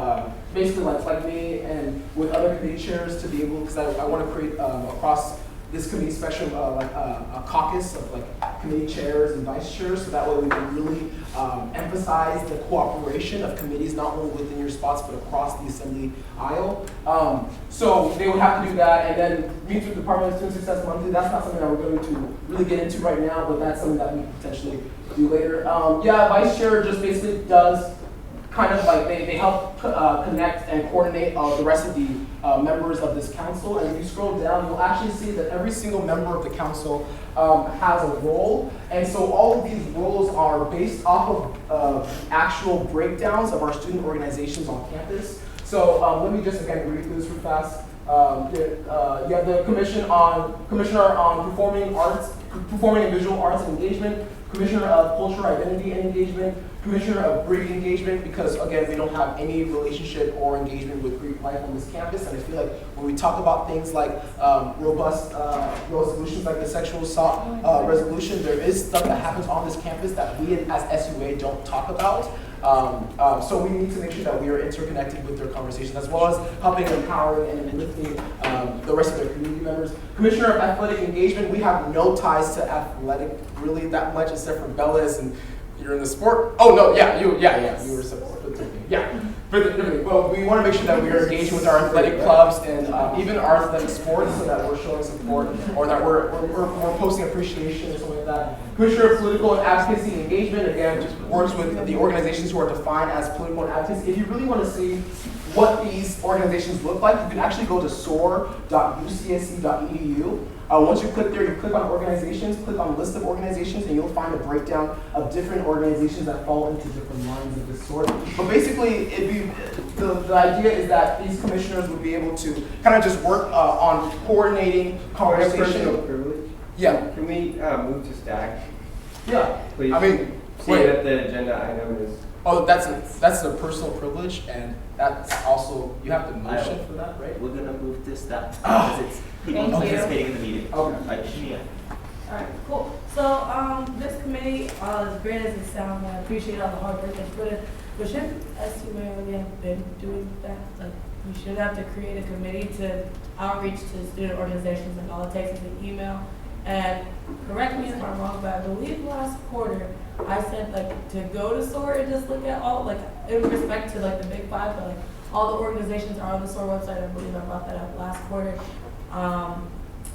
basically like me and with other committee chairs to be able, because I want to create across this committee spectrum a caucus of committee chairs and vice chairs, so that way we can really emphasize the cooperation of committees, not only within your spots, but across the assembly aisle. So they would have to do that, and then meet with the Department of Student Success Monthly. That's not something that we're going to really get into right now, but that's something that we potentially do later. Yeah, Vice Chair just basically does kind of like, they help connect and coordinate the rest of the members of this council. And if you scroll down, you'll actually see that every single member of the council has a role. And so all of these roles are based off of actual breakdowns of our student organizations on campus. So let me just again read through this real fast. You have the commissioner on performing and visual arts and engagement, commissioner of cultural identity and engagement, commissioner of Greek engagement, because again, we don't have any relationship or engagement with Greek life on this campus. And I feel like when we talk about things like robust resolutions like the sexual assault resolution, there is stuff that happens on this campus that we as SUA don't talk about. So we need to make sure that we are interconnected with their conversations, as well as helping empowering and lifting the rest of their community members. Commissioner of Athletic Engagement, we have no ties to athletic really that much, except for Bellas, and you're in the sport. Oh no, you were supported. Yeah. Well, we want to make sure that we are engaging with our athletic clubs and even our athletic sports, so that we're showing support or that we're posting appreciation or something like that. Commissioner of Political and Advocacy and Engagement, again, works with the organizations who are defined as political and advocacy. If you really want to see what these organizations look like, you can actually go to soar.ucsc.edu. Once you click there, you click on organizations, click on list of organizations, and you'll find a breakdown of different organizations that fall into different lines of this sort. But basically, the idea is that these commissioners would be able to kind of just work on coordinating conversation. Yeah. Can we move to stack? Yeah. Please. I mean, see that the agenda item is. Oh, that's a personal privilege, and that's also, you have to motion for that, right? We're gonna move this stuff because it's people participating in the meeting. Okay. Alright, cool. So this committee, as great as it sounds, I appreciate all the hard work that's put in. But shouldn't SUA really have been doing that? Like, we should have to create a committee to outreach to student organizations, and all it takes is an email. And correct me if I'm wrong, but I believe last quarter I said like to go to SOAR and just look at all, like in respect to like the big five, but like all the organizations are on the SOAR website. I believe I brought that up last quarter.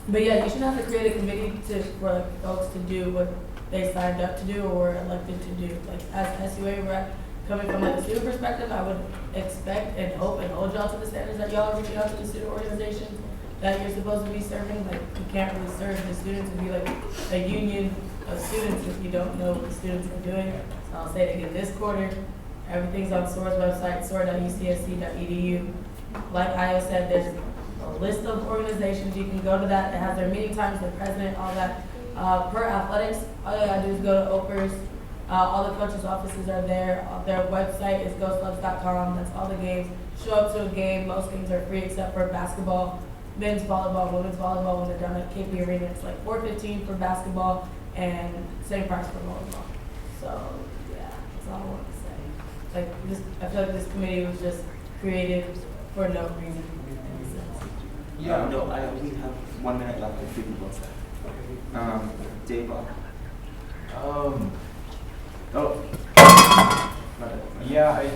But yeah, you should have to create a committee for like, folks to do what they signed up to do or elected to do. Like as SUA rep, coming from like a student perspective, I would expect and hope and hold y'all to the standards that y'all are reaching out to the student organizations that you're supposed to be serving. Like you can't really serve the students and be like a union of students if you don't know what the students are doing. So I'll say it again, this quarter, everything's on SOAR's website, soar.ucsc.edu. Like Io said, there's a list of organizations. You can go to that. It has their meeting times, their president, all that. Per athletics, all you gotta do is go to OPERS. All the coaches' offices are there. Their website is ghostloves.com. That's all the games. Show up to a game. Most games are free except for basketball, men's volleyball, women's volleyball. When they're done at KP Arena, it's like $4.15 for basketball and same price for volleyball. So yeah, that's all I want to say. Like this, I feel like this committee was just created for no reason. Yeah. No, we have 1 minute left if people want to. Dave. Yeah,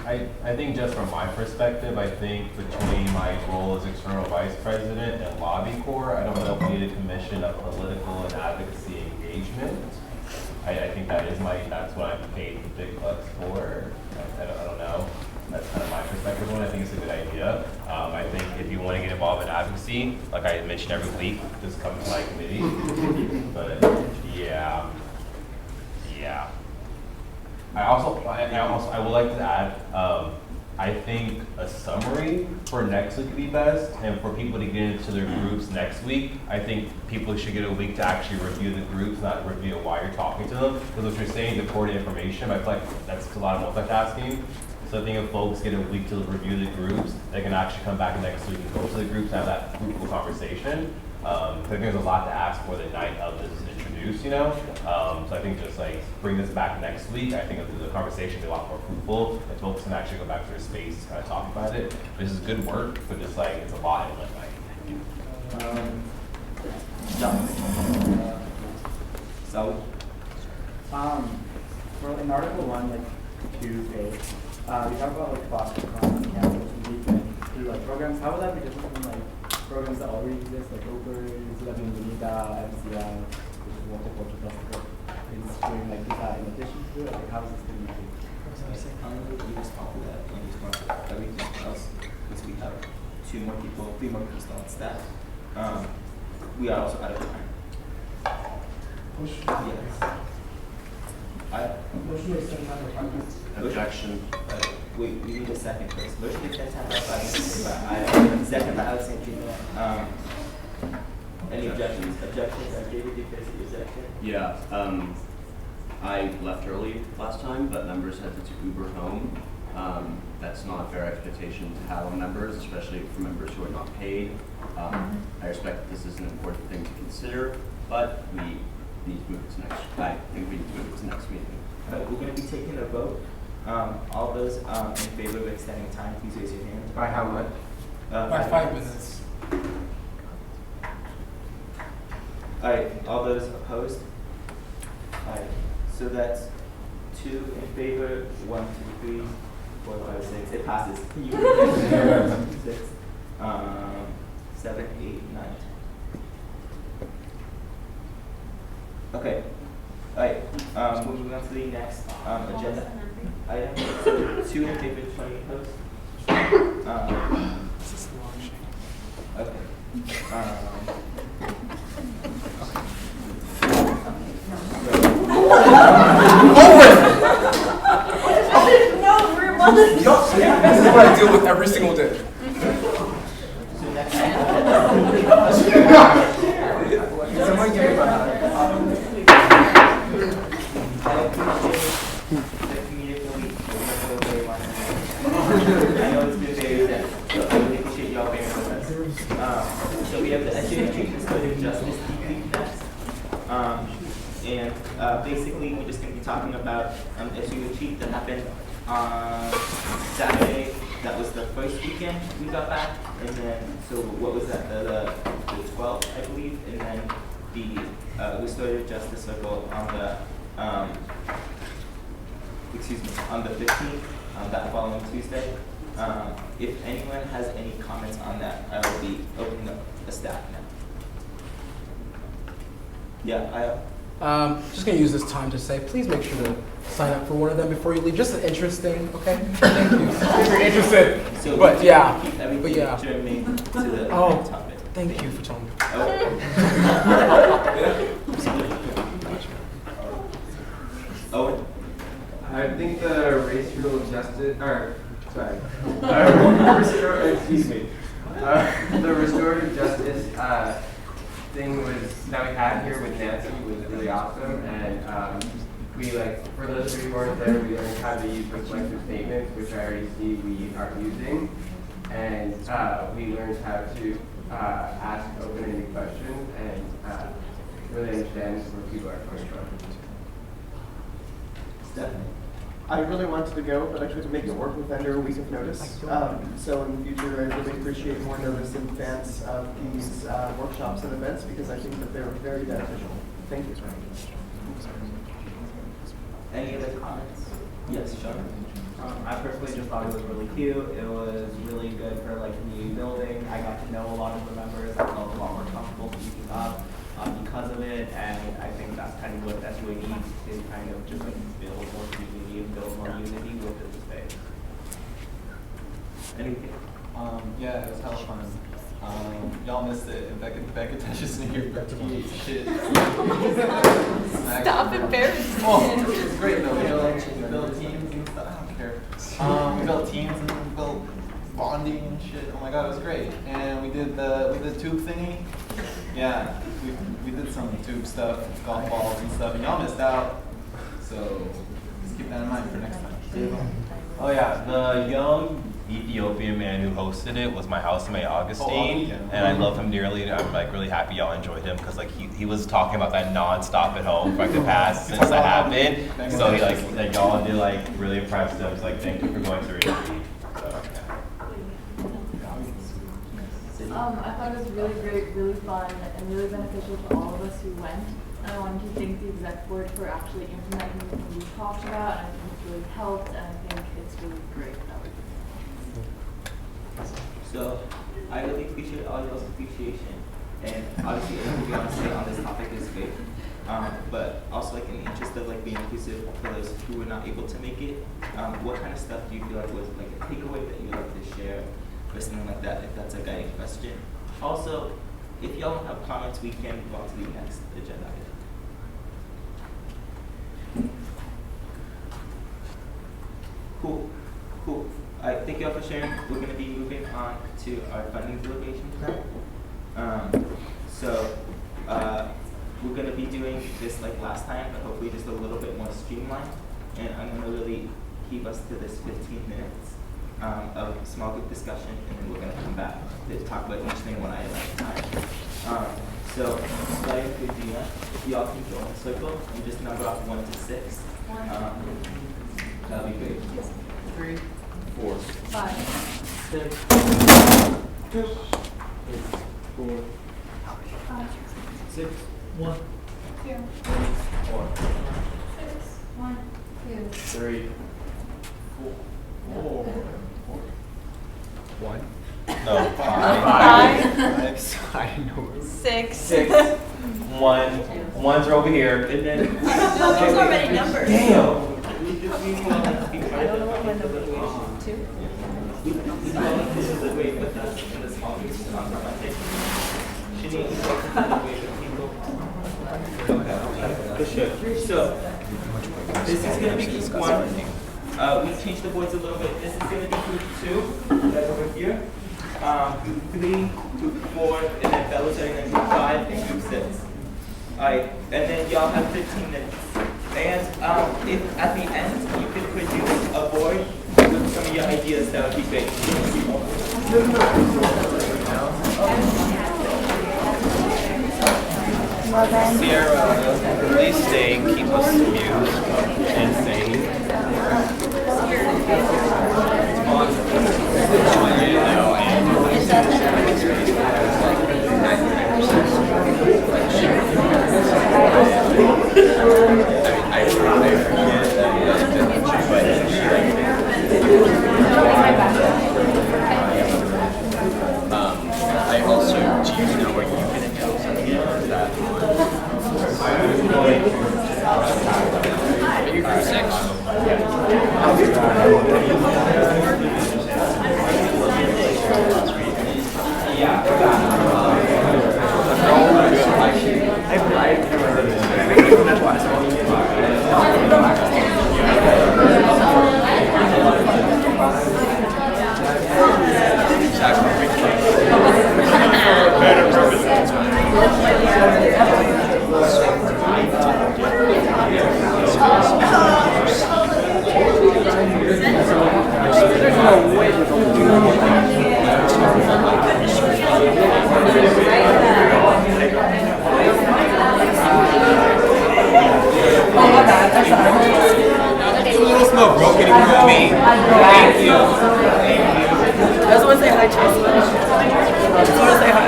I think just from my perspective, I think between my role as external vice president and lobby corps, I don't know if we need a commission of political and advocacy engagement. I think that's what I'm paid the big bucks for. I don't know. That's kind of my perspective on it. I think it's a good idea. I think if you want to get involved in advocacy, like I mentioned every week, just come to my committee. But yeah. I would like to add, I think a summary for next week would be best, and for people to get into their groups next week, I think people should get a week to actually review the groups, not review while you're talking to them. Because what you're saying, the core information, I feel like that's a lot of multitasking. So I think if folks get a week to review the groups, they can actually come back next week and go to the groups and have that fruitful conversation. I think there's a lot to ask for the night of this is introduced, you know? So I think just like bring this back next week. I think the conversation will be a lot more fruitful and folks can actually go back to their space and kind of talk about it. This is good work, but just like it's a lot in one night. Sally? for in Article 1, like Tuesday, we talk about like foster class on campus and weekend through like programs. How would that be different from like programs that already exist, like Uber, La Bienvenida, MCI, which is Multicultural Festival? Is doing like is that in addition to it? Like how is this going to be? We respond to that and respond to everything else because we have 3 more people still on staff. We are also out of time. Yes. Motion to extend time for 5 minutes. Objection. Wait, we need a second first. Motion to extend time by 5 minutes. Second by Alexandria. Any objections? Objections? David, did you face the objection? Yeah. I left early last time, but members had to Uber home. That's not a fair expectation to have on members, especially for members who are not paid. I respect that this is an important thing to consider, but we need to move it to next. I think we need to move it to next meeting. We're going to be taking a vote. All those in favor of extending time, please raise your hand. By how much? By 5 minutes. All right. All those opposed? All right. So that's 2 in favor, 1, 2, 3, 4, 5, 6. It passes. 6, 7, 8, 9. Okay. All right. Moving on to the next agenda item. So 2 in favor, 20 opposed. Okay. No, we're about to. This is what I deal with every single day. Someone give me I know it's been very dense, so I really appreciate y'all being with us. So we have the SUA Meeting Jan29 Justice Deep next. And basically we're just going to be talking about SUA Chief that happened on Saturday. That was the first weekend we got back. And then, so what was that, the 12th, I believe. And then the Restorative Justice Circle on the, on the 15th. That following Tuesday. If anyone has any comments on that, I will be opening up the staff now. Yeah, just going to use this time to say, please make sure to sign up for one of them before you leave. Just an interesting, okay? Thank you. If you're interested. So but yeah. But yeah. Germany to the topic. Thank you for telling me. Owen? I think the racial justice, the restorative justice thing that we had here with Nancy was really awesome, and we for those of you who weren't there, we learned how to use reflective statements, which I already see we are using, and we learned how to ask open-ended questions and really understand where people are coming from. Stephanie? I really wanted to go, but I couldn't make it work with under a week of notice. So in the future, I really appreciate more notice in advance of these workshops and events because I think that they're very beneficial. Thank you. Any other comments? Yes, Sean? I personally just thought it was really cute. It was really good for like community building. I got to know a lot of the members. I felt a lot more comfortable speaking up because of it, and I think that's kind of what SUA needs to kind of just like build more community and build more unity within the space. Anything? Yeah, it was hella fun. Y'all missed it. Becca touches me here, shit. Stop embarrassing Oh, it was great though. We built teams and stuff. I don't care. We built teams and we built bonding and shit. Oh my god, it was great. And we did the tube thingy. Yeah, we did some tube stuff, golf balls and stuff, and y'all missed out. So just keep that in mind for next time. Oh yeah, the young Ethiopian man who hosted it was my housemate Augustine, and I love him dearly. I'm like really happy y'all enjoyed him because like he was talking about that nonstop at home for like the past since that happened. So he like y'all did like really impressed him. So like thank you for going through it. So, yeah. I thought it was really great, really fun, and really beneficial to all of us who went. And I wanted to thank the exec board for actually implementing what we talked about, and I think it's really helped, and I think it's really great. So I really appreciate all y'all's appreciation, and obviously everything we want to say on this topic is great. But also, like, in the interest of like being inclusive for those who were not able to make it, what kind of stuff do you feel like was like a takeaway that you'd like to share, or something like that, if that's a guiding question? Also, if y'all don't have comments, we can move on to the next agenda item. Cool. All right, thank you all for sharing. We're going to be moving on to our funding deliberations now. We're going to be doing this like last time, but hopefully just a little bit more streamlined. And I'm going to really keep us to this 15 minutes of small group discussion, and then we're going to come back to talk about each thing one item at a time. Starting with Gina, if y'all can join the circle and just number off 1 to 6. That'd be great. 3, 4, 5, 6, 2, 4, 6, 1, 2, 1, 6, 1, 2, 3, 4, 1. No, 5. 6. 1's are over here. And then Those already numbers. Damn. I don't know what my number is. 2. We can deliberate with us in the small groups on my take. Shani, you can deliberate with people. For sure. So, this is going to be group 1. We changed the boards a little bit. This is going to be group 2, that's over here. Group 3, group 4, and then Bella's starting in group 5 and group 6. Alright, and then y'all have 15 minutes. And if at the end you could produce a board with some of your ideas, that would be great. Sierra, please stay and keep us amused and sane. I also, do you know what you're going to do? Is that are you group 6? It's a little smell broken in me. Thank you. I just want to say hi, Chase. I just want to say hi.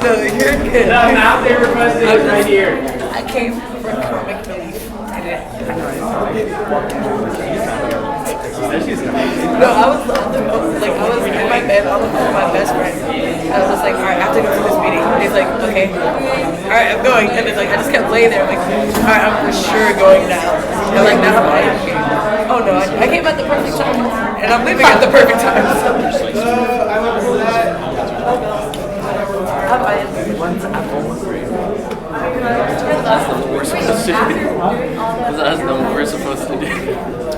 No, you're good. No, now they requested it right here. I came for comic relief. No, I was like, I was in my bed on the phone with my best friend. I was just like, all right, I have to go to this meeting. And he's like, okay, all right, I'm going. And it's like, I just kept laying there. I'm like, all right, I'm for sure going now. And like, now I'm like, oh no, I came at the perfect time, and I'm leaving at the perfect time. I went for that. One's apple. That's the worst supposed to do. That's the we're supposed to do.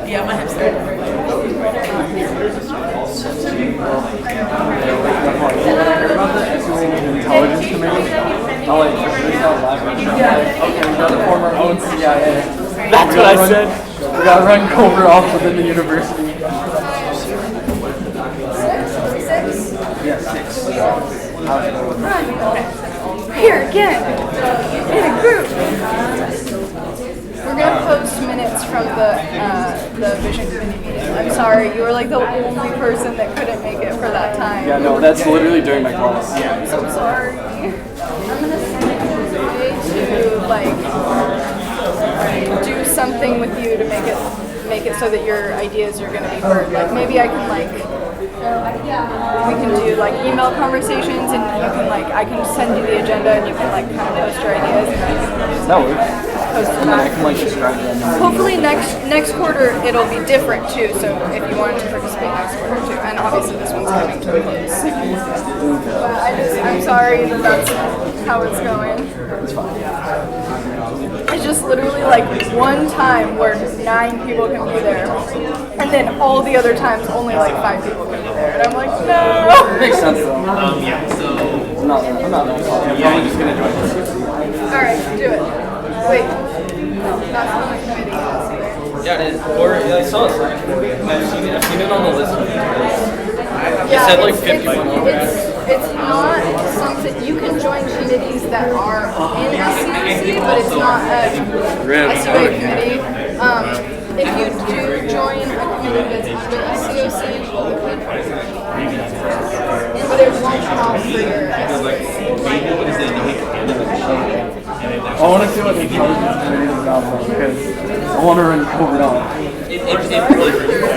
Yeah, my hipster. Intelligence committee. Oh, like, okay, we got to form our own CIA. That's what I said. We got to run Cobra off within the university. 6? Yeah, 6. Here, get it. In a group. We're going to post minutes from the vision committee meeting. I'm sorry. sorry. You were like the only person that couldn't make it for that time. Yeah, no, that's literally during my class. I'm so sorry. I'm gonna send you a way to like do something with you to make it so that your ideas are gonna be heard. Like maybe I can like we can do like email conversations and you can like I can send you the agenda and you can like kind of post your ideas. That works. Post And then I can like describe them. Hopefully next quarter it'll be different too. So if you wanted to participate next quarter too, and obviously this one's coming to a close. But I'm sorry that that's how it's going. It's fine. It's just literally like one time where 9 people can be there, and then all the other times only like 5 people can be there, and I'm like, no. Makes sense though. Yeah, so. I'm not that sorry. I'm probably just gonna join. Alright, do it. Wait. No, that's not my committee. Yeah, it is. Or I saw it. I've seen it on the list. It said like 51 It's not something, you can join committees that are in SUA, but it's not a SUA committee. If you do join a committee that's under SUOC, but it won't count for your I want to see what the intelligence committee is about though, because I want to run over on. Okay, what are we doing?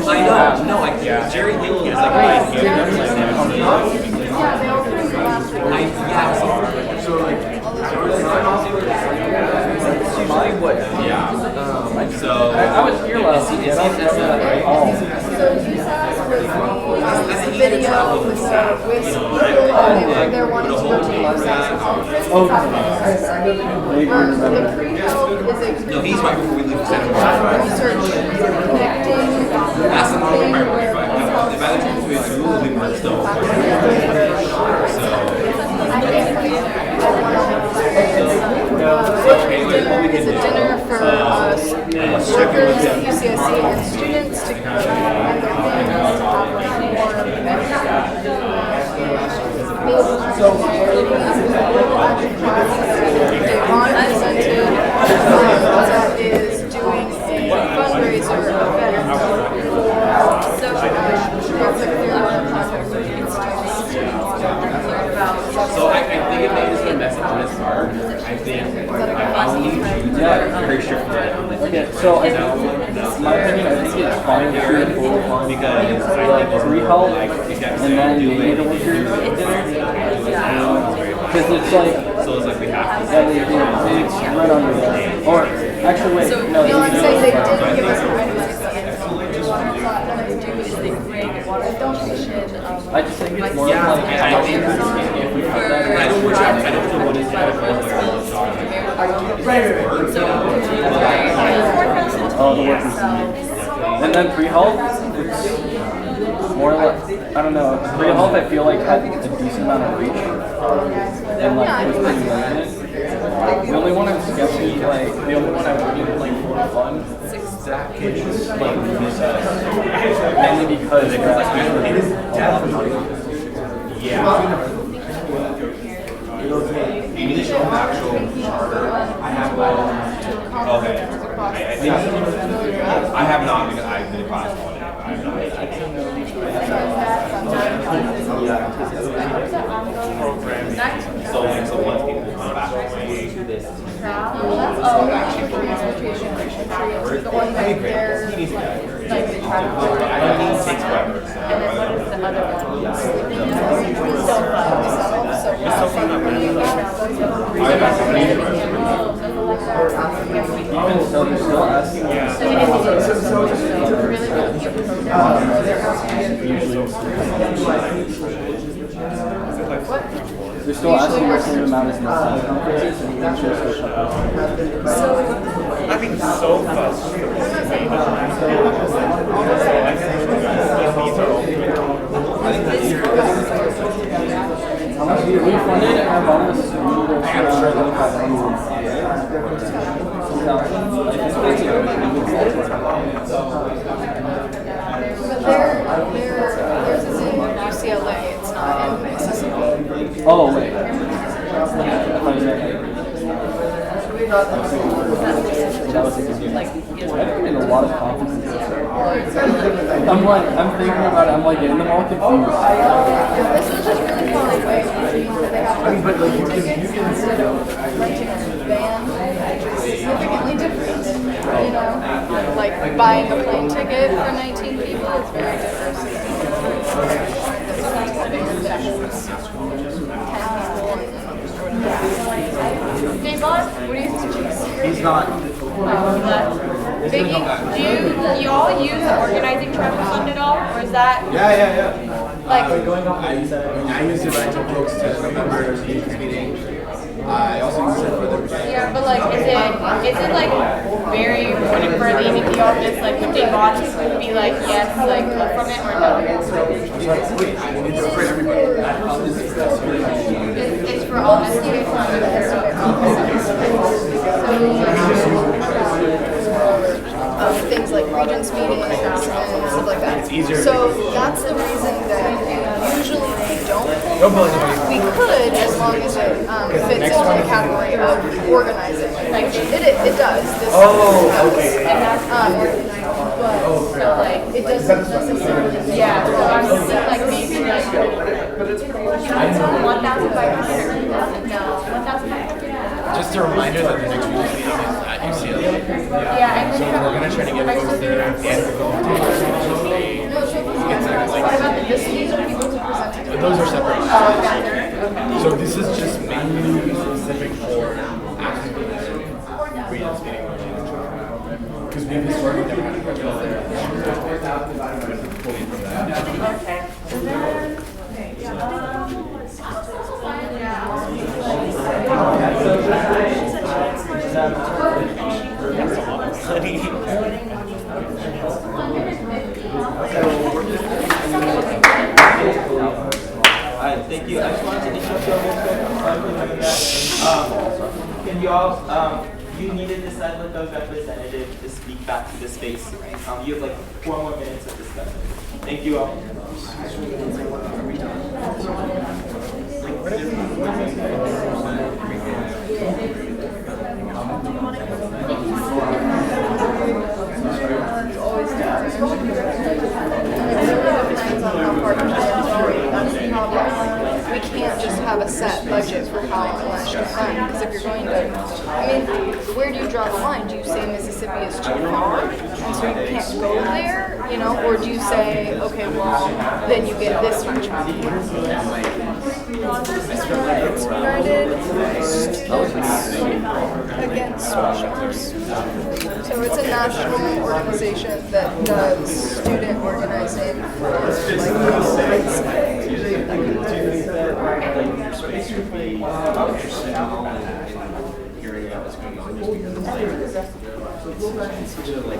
I know, no, Jerry Hill is like right here. Yeah, they all came from last week. So like, so I was here last week. I don't remember that at all. So USAS was the video with they're wanting to go to USAS conference. Oh, The pre-help is a no, he's right before we leave for Santa Barbara. research connecting That's the something normal where right. If I let you do it, you will leave my stove. Dinner is a dinner for workers at UCSC and students to and their families to have Devon presented that is doing a fundraiser event So I think it made us a message in this part. I think very sure for that. Okay, so my opinion, I think it's fine to do because like pre-help and then data workers because it's like we have to. it's right under there. Or actually, wait, no, I'm saying they didn't give us I just think it's more like I don't know what is oh, the workers. And then pre-health, it's more like, I don't know, pre-health I feel like had a decent amount of reach. And like, it was pretty limited. The only one I'm skeptical, like, the only one I wouldn't like for fun is like recess. Mainly because it is definitely. Yeah. You need to show actual charter. I have okay. I have not because I've been in class all day. I have not. So like once people come back to this. Oh, actually transportation. The one that they're like the traffic. I don't need 6 weapons. And then what is the other one? Even so, they're still asking they're still asking the same amount as the conferences and even still shut down. I mean, so We funded our bonus Oh, wait. I thought you meant that was a confusing. I've been in a lot of conferences. I'm thinking about it, I'm like getting them all confused. This was just really fun way to have but like you can instead of renting a van, which is significantly different. You know, like buying a plane ticket for 19 people is very different. Hey boss, what do you think? He's not. Vicky, do you all use the organizing travel fund at all, or is that? Yeah. Like, I use it when I took folks to remember to meeting. I also use it for the yeah, but like, is it like very important for the EVP office? Like, would they want to be like, yes, like, from it or no? It's for everybody. It's for all SUA things like regents meetings and stuff like that. It's easier. So that's the reason that usually we don't. Don't bully anybody. We could, as long as it fits into the category of organizing. Like it does. This okay. But so like it doesn't necessarily. yeah, so I'm thinking like maybe like 1,500. No, 1,500. Just a reminder that the next week's meeting is at UCLA. Yeah, and So then we're gonna try to get folks there and go What about the disties or people who presented? those are separate. So this is just mainly specific for active regents meeting. Because we've historically never had a president there. okay. Alright, thank you. I just wanted to introduce you can you all, you need to decide with those representatives to speak back to the space. You have like 4 more minutes of discussion. Thank you all. We can't just have a set budget for how much to run, because if you're going to, I mean, where do you draw the line? Do you say Mississippi is too far, and so you can't go there, you know, or do you say, okay, well, then you get this much money? United Against Specials. So it's a national organization that does student organizing for Space would be interesting hearing about what's going on just because it's like